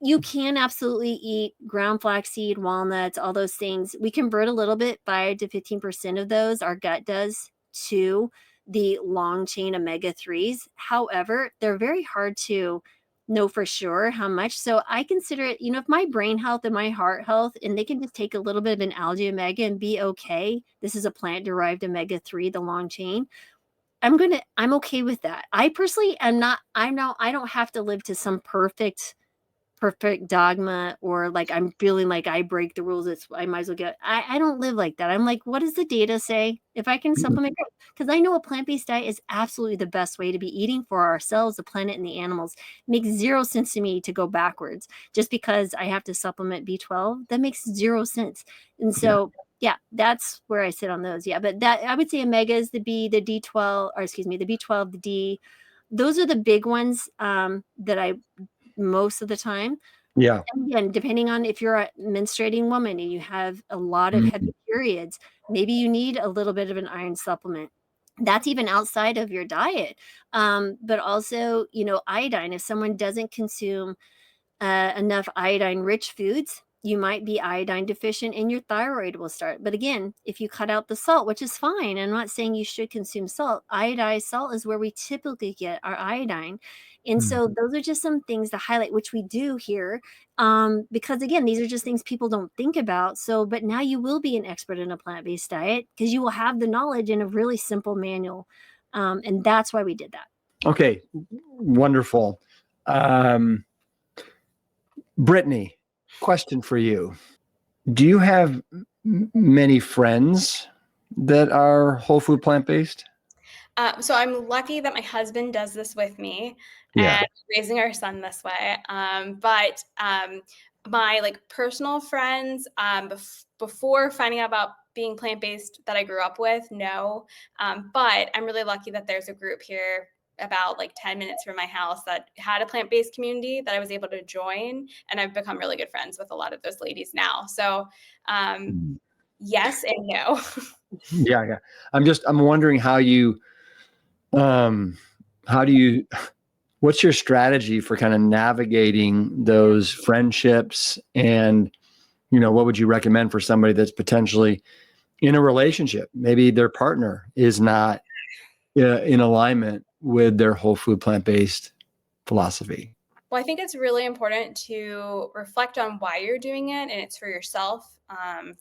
you can absolutely eat ground flaxseed, walnuts, all those things. We convert a little bit, 5 to 15% of those, our gut does, to the long chain omega-3s. However, they're very hard to know for sure how much. So I consider it, if my brain health and my heart health, and they can just take a little bit of an algae omega and be okay. This is a plant-derived omega-3, the long chain. I'm okay with that. I personally am not, I don't have to live to some perfect dogma, or like I'm feeling like I break the rules. I might as well get. I don't live like that. I'm like, what does the data say? If I can supplement, because I know a plant-based diet is absolutely the best way to be eating for ourselves, the planet, and the animals. It makes zero sense to me to go backwards just because I have to supplement B12. That makes zero sense. And so yeah, that's where I sit on those. Yeah, but that, I would say omegas, the B, the D12, or excuse me, the B12, the D. Those are the big ones that I most of the time. Yeah. And again, depending on if you're a menstruating woman and you have a lot of Mhm. heavy periods, maybe you need a little bit of an iron supplement. That's even outside of your diet. But also, iodine. If someone doesn't consume enough iodine rich foods, you might be iodine deficient and your thyroid will start. But again, if you cut out the salt, which is fine, I'm not saying you should consume salt. Iodized salt is where we typically get our iodine. And so those are just some things to highlight, which we do here. Because again, these are just things people don't think about. So, but now you will be an expert in a plant-based diet because you will have the knowledge in a really simple manual. And that's why we did that. Okay. Wonderful. Brittany, question for you. Do you have many friends that are whole food plant-based? So I'm lucky that my husband does this with me Yeah. and raising our son this way. But my personal friends, before finding out about being plant-based that I grew up with, no. But I'm really lucky that there's a group here about 10 minutes from my house that had a plant-based community that I was able to join. And I've become really good friends with a lot of those ladies now. So yes and no. Yeah. I'm wondering how do you, what's your strategy for kind of navigating those friendships, and, what would you recommend for somebody that's potentially in a relationship? Maybe their partner is not in alignment with their whole food plant-based philosophy. Well, I think it's really important to reflect on why you're doing it, and it's for yourself.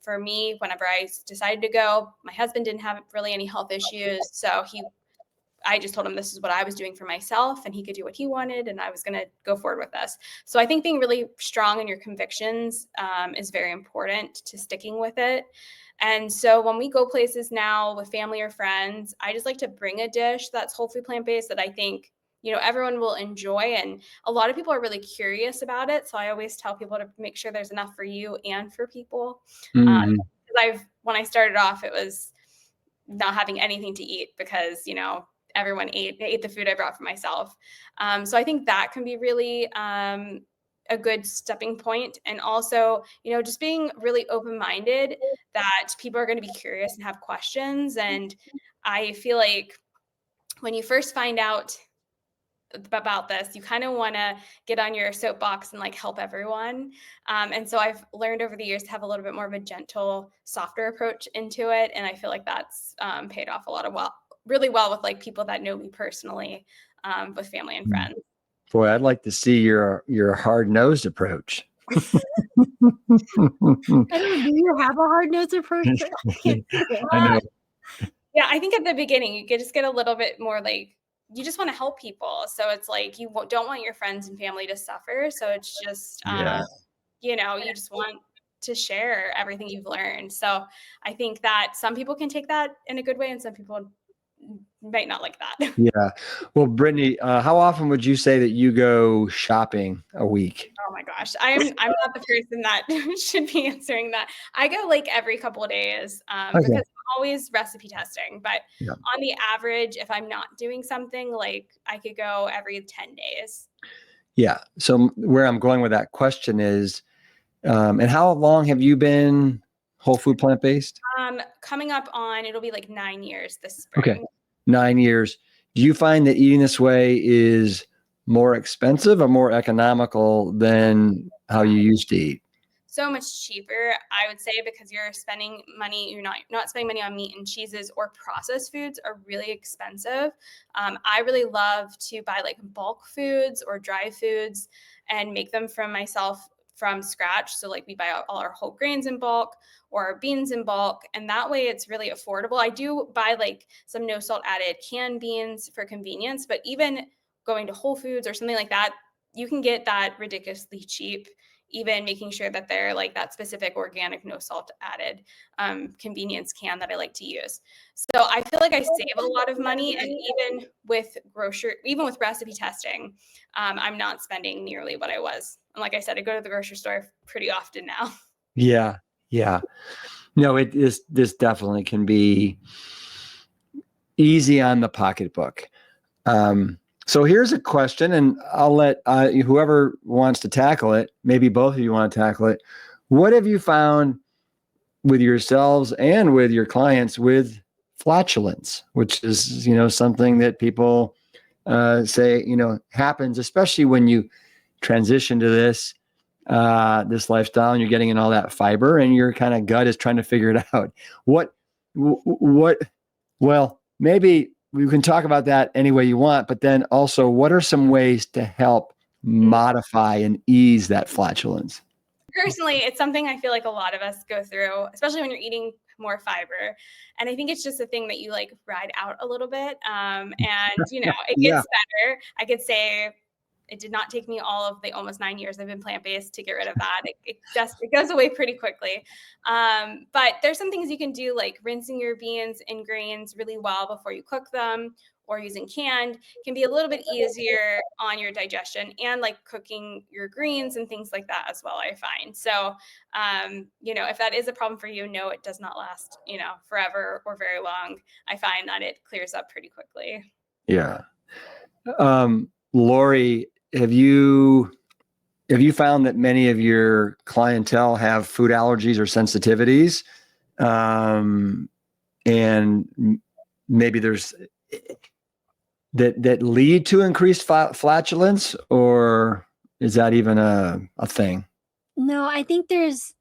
For me, whenever I decided to go, my husband didn't have really any health issues, so I just told him this is what I was doing for myself, and he could do what he wanted, and I was going to go forward with this. So I think being really strong in your convictions is very important to sticking with it. And so when we go places now with family or friends, I just like to bring a dish that's whole food plant-based that I think everyone will enjoy. And a lot of people are really curious about it. So I always tell people to make sure there's enough for you and for people. Mm-hmm. When I started off, it was not having anything to eat because, everyone ate the food I brought for myself. So I think that can be really a good stepping point. And also, just being really open-minded that people are going to be curious and have questions. And I feel like when you first find out about this, you kind of want to get on your soapbox and like help everyone. And so I've learned over the years to have a little bit more of a gentle, softer approach into it. And I feel like that's paid off a lot of really well with like people that know me personally, with family and friends. Boy, I'd like to see your hard-nosed approach. I don't know, do you have a hard-nosed approach? I know. Yeah, I think at the beginning you could just get a little bit more like, you just want to help people. So it's like you don't want your friends and family to suffer. So it's just, you just want to share everything you've learned. So I think that some people can take that in a good way and some people might not like that. Yeah. Well, Brittany, how often would you say that you go shopping a week? Oh my gosh. I'm not the person that should be answering that. I go like every couple of days, because I'm always recipe testing. But on the average, if I'm not doing something, like I could go every 10 days. Yeah. So where I'm going with that question is, and how long have you been whole food plant-based? Coming up on, it'll be like 9 years this spring. Okay. 9 years. Do you find that eating this way is more expensive or more economical than how you used to eat? So much cheaper, I would say, because you're spending money, you're not spending money on meat and cheeses, or processed foods are really expensive. I really love to buy like bulk foods or dry foods and make them from scratch. So like we buy all our whole grains in bulk or our beans in bulk, and that way it's really affordable. I do buy like some no salt added canned beans for convenience, but even going to Whole Foods or something like that, you can get that ridiculously cheap, even making sure that they're like that specific organic, no salt added convenience can that I like to use. So I feel like I save a lot of money, and even with recipe testing, I'm not spending nearly what I was. And like I said, I go to the grocery store pretty often now. Yeah. Yeah. No, this definitely can be easy on the pocketbook. So here's a question, and I'll let whoever wants to tackle it, maybe both of you want to tackle it. What have you found with yourselves and with your clients with flatulence, which is, something that people say, happens, especially when you transition to this lifestyle and you're getting in all that fiber and your kind of gut is trying to figure it out. Well, maybe we can talk about that any way you want, but then also what are some ways to help modify and ease that flatulence? Personally, it's something I feel like a lot of us go through, especially when you're eating more fiber. And I think it's just a thing that you like ride out a little bit. And it gets better. I could say it did not take me all of the almost 9 years I've been plant-based to get rid of that. It goes away pretty quickly. But there's some things you can do, like rinsing your beans and grains really well before you cook them, or using canned can be a little bit easier on your digestion, and like cooking your greens and things like that as well, I find. So, if that is a problem for you, no, it does not last, forever or very long. I find that it clears up pretty quickly. Yeah. Laurie, have you found that many of your clientele have food allergies or sensitivities? And maybe there's that lead to increased flatulence, or is that even a thing? No, I think there's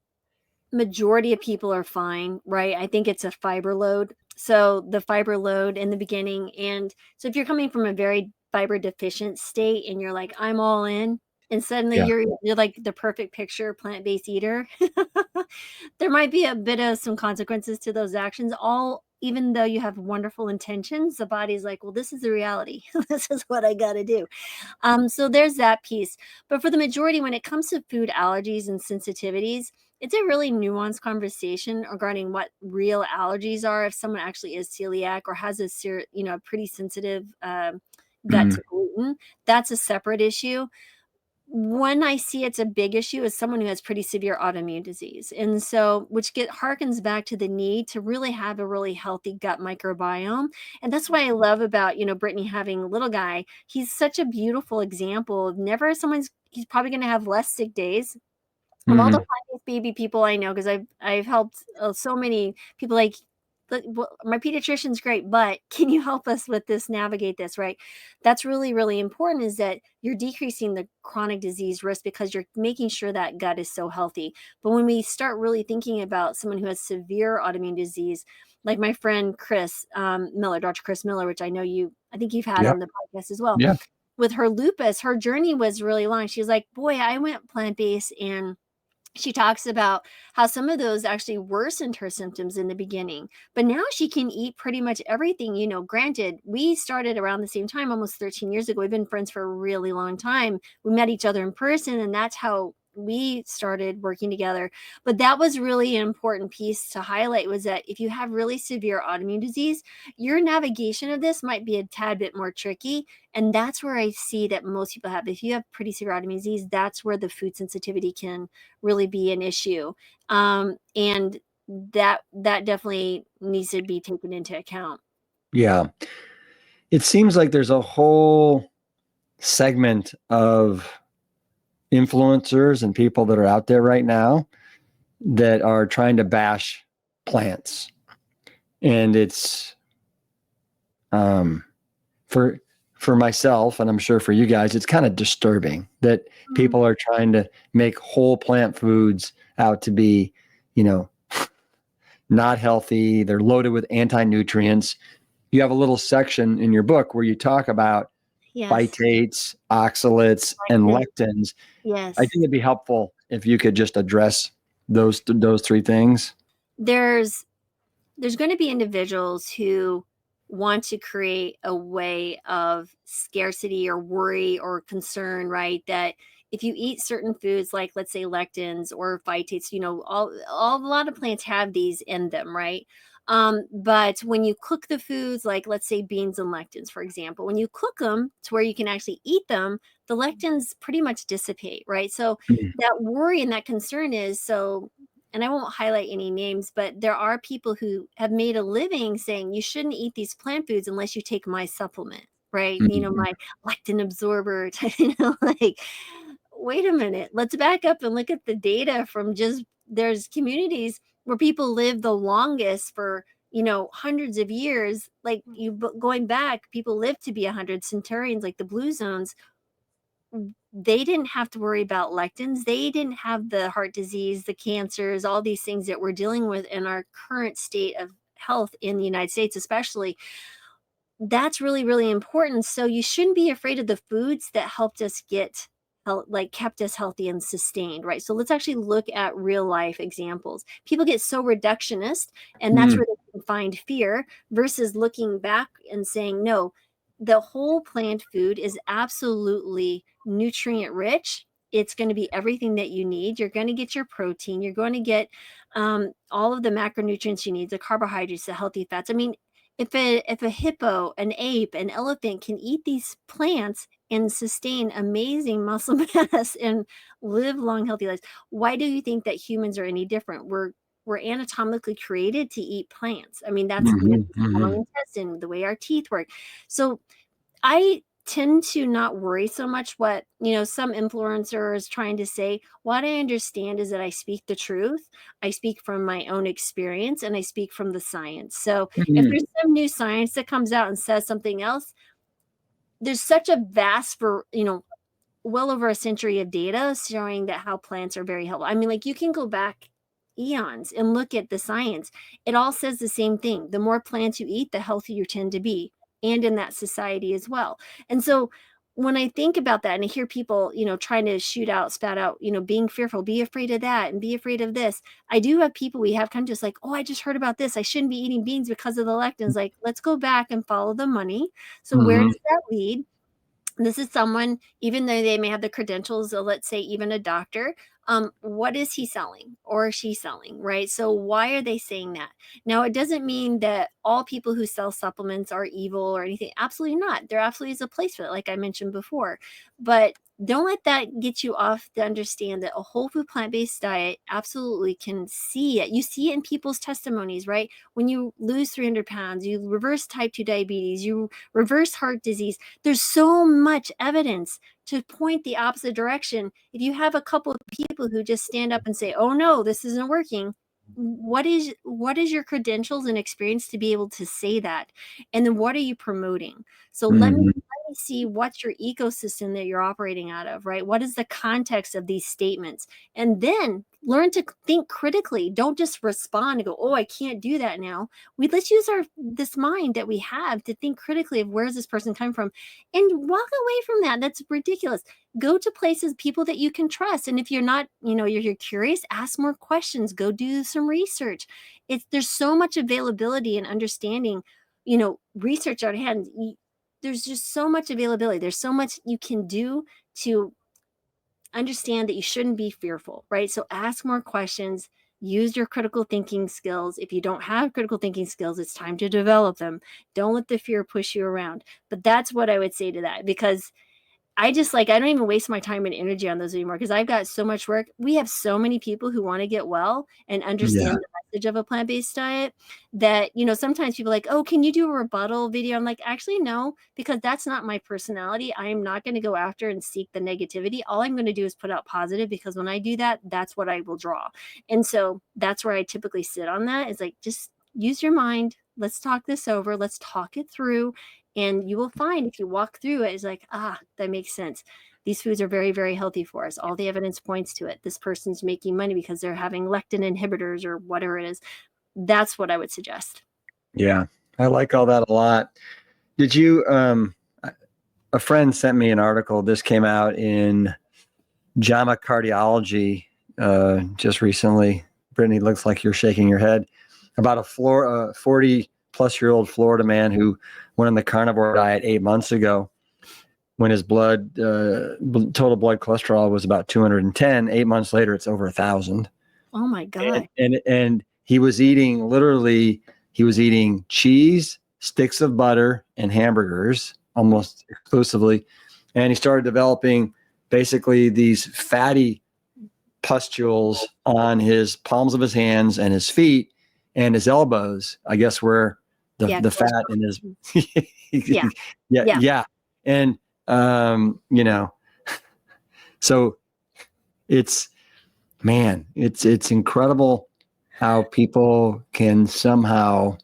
majority of people are fine, right? I think it's a fiber load. So the fiber load in the beginning. And so if you're coming from a very fiber deficient state and you're like, I'm all in, and suddenly you're like the perfect picture plant-based eater, there might be a bit of some consequences to those actions. Even though you have wonderful intentions, the body's like, well, this is the reality. This is what I got to do. So there's that piece. But for the majority, when it comes to food allergies and sensitivities, it's a really nuanced conversation regarding what real allergies are. If someone actually is celiac or has a pretty sensitive gut to gluten, that's a separate issue. When I see it's a big issue is someone who has pretty severe autoimmune disease. And so, which harkens back to the need to really have a really healthy gut microbiome. And that's why I love about, Brittany having a little guy. He's such a beautiful example of he's probably going to have less sick days. Of all the baby people I know, because I've helped so many people, like my pediatrician's great, but can you help us with this, navigate this, right? That's really, really important, is that you're decreasing the chronic disease risk because you're making sure that gut is so healthy. But when we start really thinking about someone who has severe autoimmune disease, like my friend Chris Miller, Dr. Chris Miller, which I think you've had Yeah. on the podcast as well. Yeah. With her lupus, her journey was really long. She was like, boy, I went plant-based, and she talks about how some of those actually worsened her symptoms in the beginning, but now she can eat pretty much everything. Granted, we started around the same time, almost 13 years ago. We've been friends for a really long time. We met each other in person, and that's how we started working together. But that was really an important piece to highlight, was that if you have really severe autoimmune disease, your navigation of this might be a tad bit more tricky. And that's where I see that most people have. If you have pretty severe autoimmune disease, that's where the food sensitivity can really be an issue. And that definitely needs to be taken into account. Yeah. It seems like there's a whole segment of influencers and people that are out there right now that are trying to bash plants. And it's for myself, and I'm sure for you guys, it's kind of disturbing that people are trying to make whole plant foods out to be, not healthy. They're loaded with anti-nutrients. You have a little section in your book where you talk about phytates, oxalates, and lectins. Yes. I think it'd be helpful if you could just address those three things. There's going to be individuals who want to create a way of scarcity or worry or concern, right? That if you eat certain foods, like let's say lectins or phytates, a lot of plants have these in them, right? But when you cook the foods, like let's say beans and lectins, for example, when you cook them to where you can actually eat them, the lectins pretty much dissipate, right? So that worry and that concern is and I won't highlight any names, but there are people who have made a living saying you shouldn't eat these plant foods unless you take my supplement, right? My lectin absorber, like, wait a minute, let's back up and look at the data from there's communities where people live the longest for, hundreds of years. Like going back, people live to be 100 centurions, like the blue zones. They didn't have to worry about lectins. They didn't have the heart disease, the cancers, all these things that we're dealing with in our current state of health in the United States, especially. That's really, really important. So you shouldn't be afraid of the foods that helped us kept us healthy and sustained, right? So let's actually look at real life examples. People get so reductionist, and that's where they can find fear, versus looking back and saying, no, the whole plant food is absolutely nutrient rich. It's going to be everything that you need. You're going to get your protein. You're going to get all of the macronutrients you need, the carbohydrates, the healthy fats. I mean, if a hippo, an ape, an elephant can eat these plants and sustain amazing muscle mass and live long, healthy lives, why do you think that humans are any different? We're anatomically created to eat plants. I mean, that's the small intestine, the way our teeth work. So I tend to not worry so much what, some influencer is trying to say. What I understand is that I speak the truth. I speak from my own experience, and I speak from the science. So if there's some new science that comes out and says something else, there's such a vast, well over a century of data showing that how plants are very helpful. I mean, like, you can go back eons and look at the science. It all says the same thing. The more plants you eat, the healthier you tend to be, and in that society as well. And so when I think about that and I hear people, trying to spat out, being fearful, be afraid of that and be afraid of this. I do have people, we have kind of just like, oh, I just heard about this. I shouldn't be eating beans because of the lectins. Like, let's go back and follow the money. So where does that lead? This is someone, even though they may have the credentials of, let's say, even a doctor, what is he selling or she selling, right? So why are they saying that? Now, it doesn't mean that all people who sell supplements are evil or anything. Absolutely not. There absolutely is a place for it, like I mentioned before. But don't let that get you off to understand that a whole food plant-based diet absolutely can see it. You see it in people's testimonies, right? When you lose 300 pounds, you reverse type 2 diabetes, you reverse heart disease. There's so much evidence to point the opposite direction. If you have a couple of people who just stand up and say, oh no, this isn't working, what is your credentials and experience to be able to say that? And then what are you promoting? So let me see what's your ecosystem that you're operating out of, right? What is the context of these statements? And then learn to think critically. Don't just respond and go, oh, I can't do that now. Let's use this mind that we have to think critically of where's this person coming from and walk away from that. That's ridiculous. Go to places, people that you can trust. And if you're not, you're curious, ask more questions, go do some research. There's so much availability and understanding, research at hand. There's just so much availability. There's so much you can do to understand that you shouldn't be fearful, right? So ask more questions, use your critical thinking skills. If you don't have critical thinking skills, it's time to develop them. Don't let the fear push you around. But that's what I would say to that, because I don't even waste my time and energy on those anymore because I've got so much work. We have so many people who want to get well and understand the message of a plant-based diet that, sometimes people are like, oh, can you do a rebuttal video? I'm like, actually, no, because that's not my personality. I am not going to go after and seek the negativity. All I'm going to do is put out positive, because when I do that, that's what I will draw. And so that's where I typically sit on that, is like, just use your mind. Let's talk this over. Let's talk it through. And you will find, if you walk through it, it's like, that makes sense. These foods are very, very healthy for us. All the evidence points to it. This person's making money because they're having lectin inhibitors or whatever it is. That's what I would suggest. Yeah, I like all that a lot. Did you, a friend sent me an article. This came out in JAMA Cardiology just recently. Brittany, looks like you're shaking your head. About a 40-plus-year-old Florida man who went on the carnivore diet 8 months ago, when his total blood cholesterol was about 210. 8 months later, it's over 1,000. Oh my God. And he was eating cheese, sticks of butter, and hamburgers almost exclusively. And he started developing basically these fatty pustules on his palms of his hands and his feet and his elbows, I guess, where the fat in his yeah. And so it's incredible how people can somehow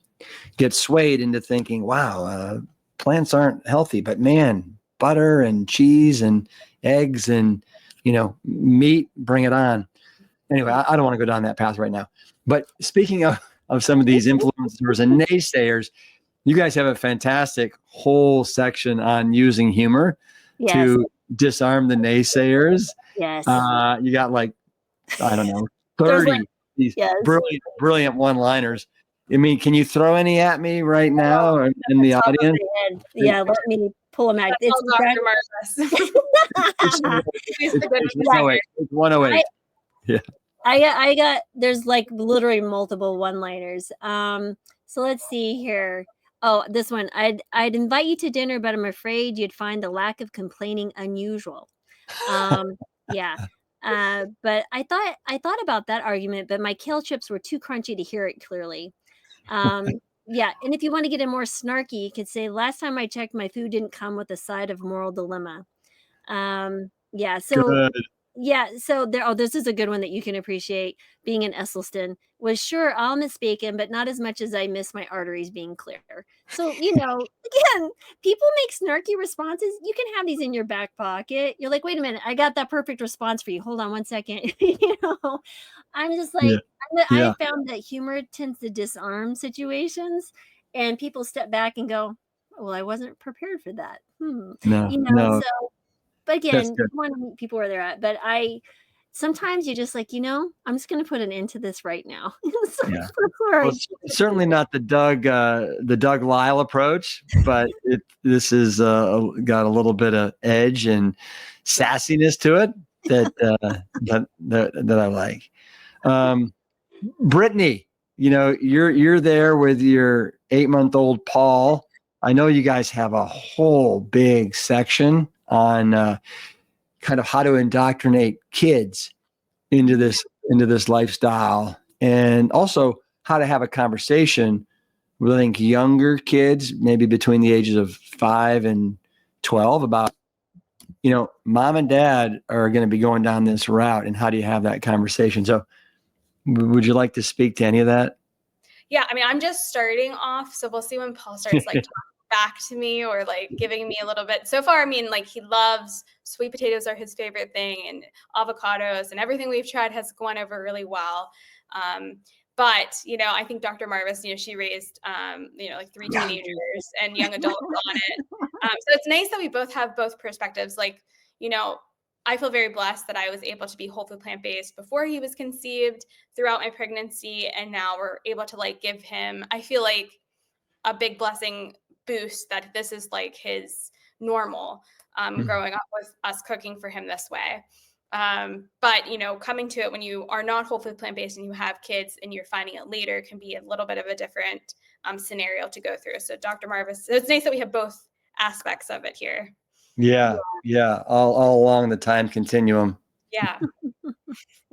get swayed into thinking, wow, plants aren't healthy, but man, butter and cheese and eggs and meat, bring it on. Anyway, I don't want to go down that path right now. But speaking of some of these influencers and naysayers, you guys have a fantastic whole section on using humor to disarm the naysayers. Yes. You got 30 these brilliant one-liners. I mean, can you throw any at me right now or in the audience? Yeah, let me pull them out. It's Dr. Marbas. It's 108. Yeah. I got, there's literally multiple one-liners. So let's see here. Oh, this one. I'd invite you to dinner, but I'm afraid you'd find the lack of complaining unusual. Yeah. But I thought about that argument, but my kale chips were too crunchy to hear it clearly. Yeah. And if you want to get in more snarky, you could say, last time I checked, my food didn't come with a side of moral dilemma. Yeah. So Good. yeah, so this is a good one that you can appreciate. Being in Esselstyn was, sure, I'll miss bacon, but not as much as I miss my arteries being clear. So, again, people make snarky responses. You can have these in your back pocket. You're like, wait a minute, I got that perfect response for you. Hold on one second. I'm just like, I found that humor tends to disarm situations, and people step back and go, well, I wasn't prepared for that. No. So. But again, you want to meet people where they're at. But sometimes you're just like, I'm just going to put an end to this right now. Well, certainly not the Doug Lyle approach, but this is got a little bit of edge and sassiness to it that I like. Brittany, you're there with your 8-month-old Paul. I know you guys have a whole big section on kind of how to indoctrinate kids into this lifestyle, and also how to have a conversation with, I think, younger kids, maybe between the ages of 5 and 12, about, mom and dad are going to be going down this route, and how do you have that conversation? So Would you like to speak to any of that? Yeah, I mean, I'm just starting off, so we'll see when Paul starts like talking back to me or like giving me a little bit. So far, I mean, like he loves sweet potatoes are his favorite thing, and avocados, and everything we've tried has gone over really well. But I think Dr. Marvis, she raised like 3 teenagers and young adults on it. So it's nice that we both have both perspectives. Like, I feel very blessed that I was able to be whole food plant-based before he was conceived, throughout my pregnancy, and now we're able to like give him, I feel like, a big blessing boost that this is like his normal, growing up with us cooking for him this way. But coming to it when you are not whole food plant-based and you have kids and you're finding it later can be a little bit of a different scenario to go through. So Dr. Marvis, it's nice that we have both aspects of it here. Yeah. All along the time continuum. Yeah.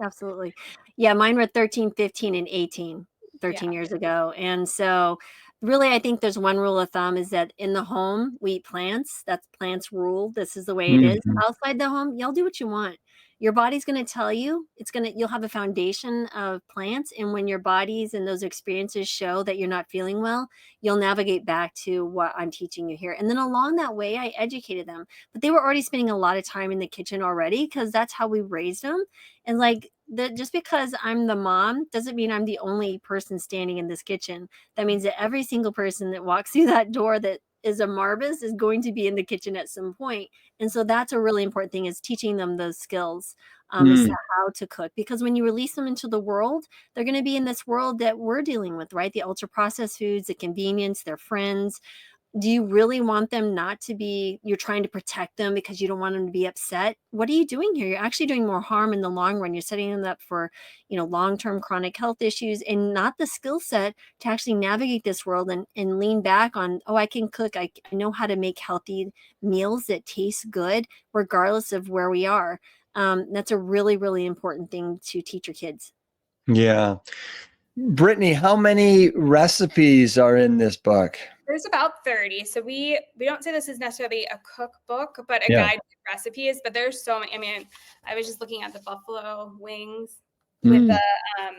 Absolutely. Yeah, mine were 13, 15, and 18, 13 years ago. And so really, I think there's one rule of thumb is that in the home, we eat plants. That's plants rule. This is the way it is. Outside the home, y'all do what you want. Your body's going to tell you, you'll have a foundation of plants. And when your bodies and those experiences show that you're not feeling well, you'll navigate back to what I'm teaching you here. And then along that way, I educated them, but they were already spending a lot of time in the kitchen already because that's how we raised them. And like just because I'm the mom doesn't mean I'm the only person standing in this kitchen. That means that every single person that walks through that door that is a Marbas is going to be in the kitchen at some point. And so that's a really important thing, is teaching them those skills, as to how to cook. Because when you release them into the world, they're going to be in this world that we're dealing with, right? The ultra processed foods, the convenience, their friends. Do you really want them not to be, you're trying to protect them because you don't want them to be upset? What are you doing here? You're actually doing more harm in the long run. You're setting them up for, long-term chronic health issues, and not the skill set to actually navigate this world and lean back on, oh, I can cook. I know how to make healthy meals that taste good, regardless of where we are. That's a really, really important thing to teach your kids. Yeah. Brittany, how many recipes are in this book? There's about 30. So we don't say this is necessarily a cookbook, but a guide to recipes. But there's so many. I mean, I was just looking at the buffalo wings with the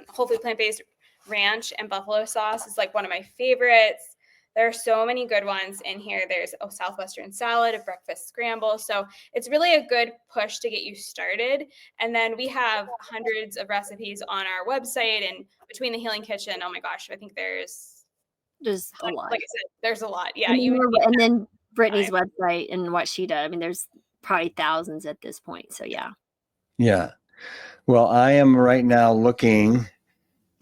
whole food plant-based ranch and buffalo sauce is like one of my favorites. There are so many good ones in here. There's a Southwestern salad, a breakfast scramble. So it's really a good push to get you started. And then we have hundreds of recipes on our website, and between the Healing Kitchen, oh my gosh, I think there's a lot. Like I said, there's a lot. Yeah. And then Brittany's website and what she does. I mean, there's probably thousands at this point. So yeah. Yeah. Well, I am right now looking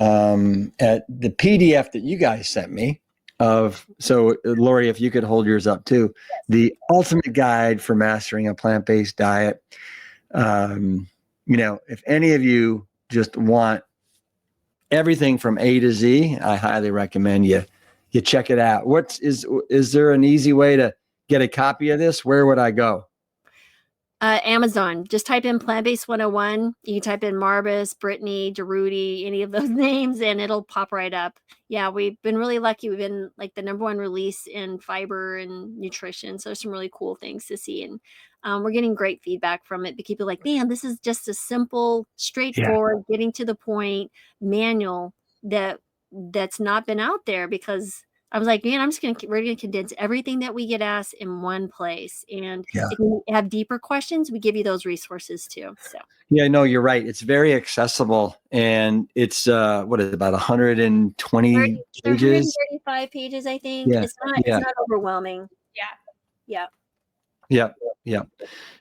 at the PDF that you guys sent me so Laurie, if you could hold yours up too, the ultimate guide for mastering a plant-based diet. If any of you just want everything from A to Z, I highly recommend you check it out. Is there an easy way to get a copy of this? Where would I go? Amazon. Just type in Plant-Based 101. You can type in Marbas, Brittany, Jaroudi, any of those names, and it'll pop right up. Yeah, we've been really lucky. We've been like the #1 release in fiber and nutrition. So there's some really cool things to see. And we're getting great feedback from it. But people are like, man, this is just a simple, straightforward, getting to the point manual that's not been out there, because I was like, man, we're going to condense everything that we get asked in one place. And if you have deeper questions, we give you those resources too. So. Yeah, no, you're right. It's very accessible, and it's what is it, about 120 pages? 135 pages, I think. Yeah. It's not overwhelming. Yeah.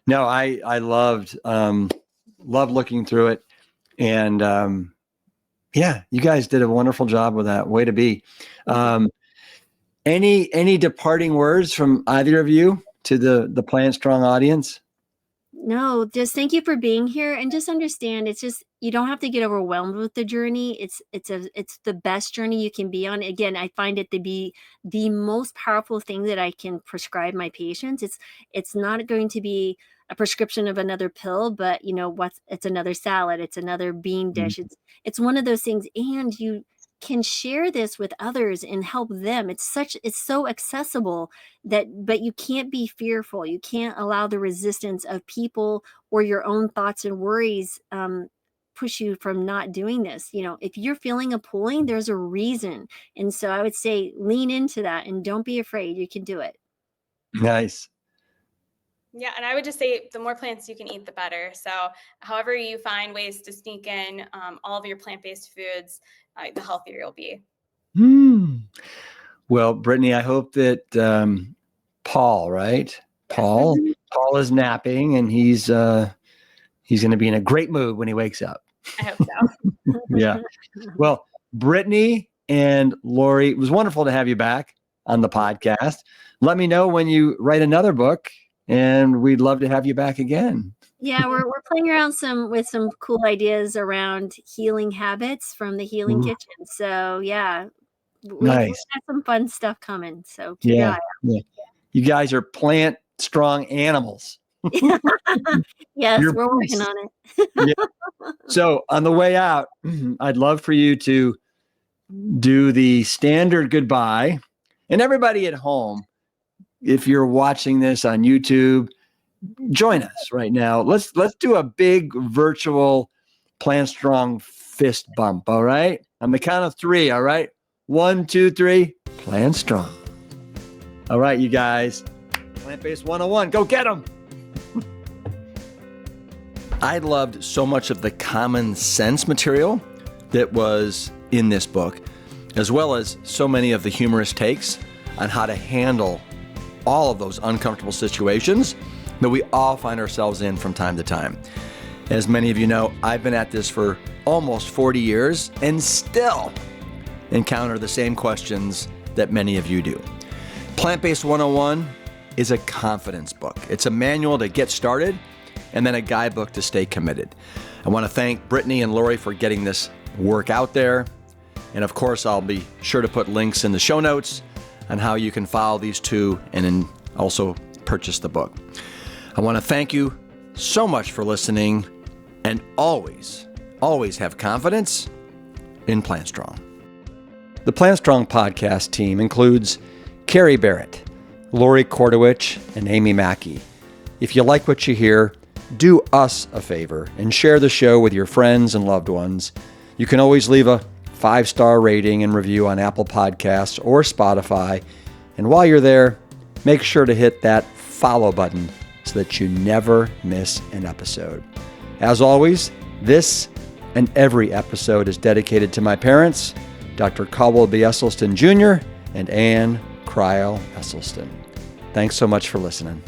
No, I loved looking through it, and you guys did a wonderful job with that. Way to be. Any departing words from either of you to the Plant Strong audience? No, just thank you for being here, and just understand it's just, you don't have to get overwhelmed with the journey. It's the best journey you can be on. Again, I find it to be the most powerful thing that I can prescribe my patients. It's not going to be a prescription of another pill, but it's another salad, it's another bean dish. It's one of those things, and you can share this with others and help them. It's so accessible but you can't be fearful. You can't allow the resistance of people or your own thoughts and worries push you from not doing this. If you're feeling a pulling, there's a reason. And so I would say lean into that and don't be afraid. You can do it. Nice. Yeah, and I would just say the more plants you can eat, the better. So however you find ways to sneak in all of your plant-based foods, the healthier you'll be. Well, Brittany, I hope that Paul, right? Paul is napping, and he's going to be in a great mood when he wakes up. I hope so. Yeah. Well, Brittany and Laurie, it was wonderful to have you back on the podcast. Let me know when you write another book, and we'd love to have you back again. Yeah, we're playing around with some cool ideas around healing habits from the Healing Kitchen. So yeah, we've got some fun stuff coming. So keep your eye out. Yeah. You guys are plant strong animals. Yes, we're working on it. Yeah. So on the way out, I'd love for you to do the standard goodbye. And everybody at home, if you're watching this on YouTube, join us right now. Let's do a big virtual Plant Strong fist bump. All right. On the count of 3. All right. 1, 2, 3. Plant Strong. All right, you guys. Plant-Based 101. Go get them. I loved so much of the common sense material that was in this book, as well as so many of the humorous takes on how to handle all of those uncomfortable situations that we all find ourselves in from time to time. As many of you know, I've been at this for almost 40 years and still encounter the same questions that many of you do. Plant-Based 101 is a confidence book. It's a manual to get started and then a guidebook to stay committed. I want to thank Brittany and Laurie for getting this work out there. And of course, I'll be sure to put links in the show notes on how you can follow these two and then also purchase the book. I want to thank you so much for listening, and always, always have confidence in Plant Strong. The Plant Strong podcast team includes Carrie Barrett, Lori Kordowich, and Amy Mackey. If you like what you hear, do us a favor and share the show with your friends and loved ones. You can always leave a 5-star rating and review on Apple Podcasts or Spotify. And while you're there, make sure to hit that follow button so that you never miss an episode. As always, this and every episode is dedicated to my parents, Dr. Caldwell B. Esselstyn Jr. and Ann Cryle Esselstyn. Thanks so much for listening.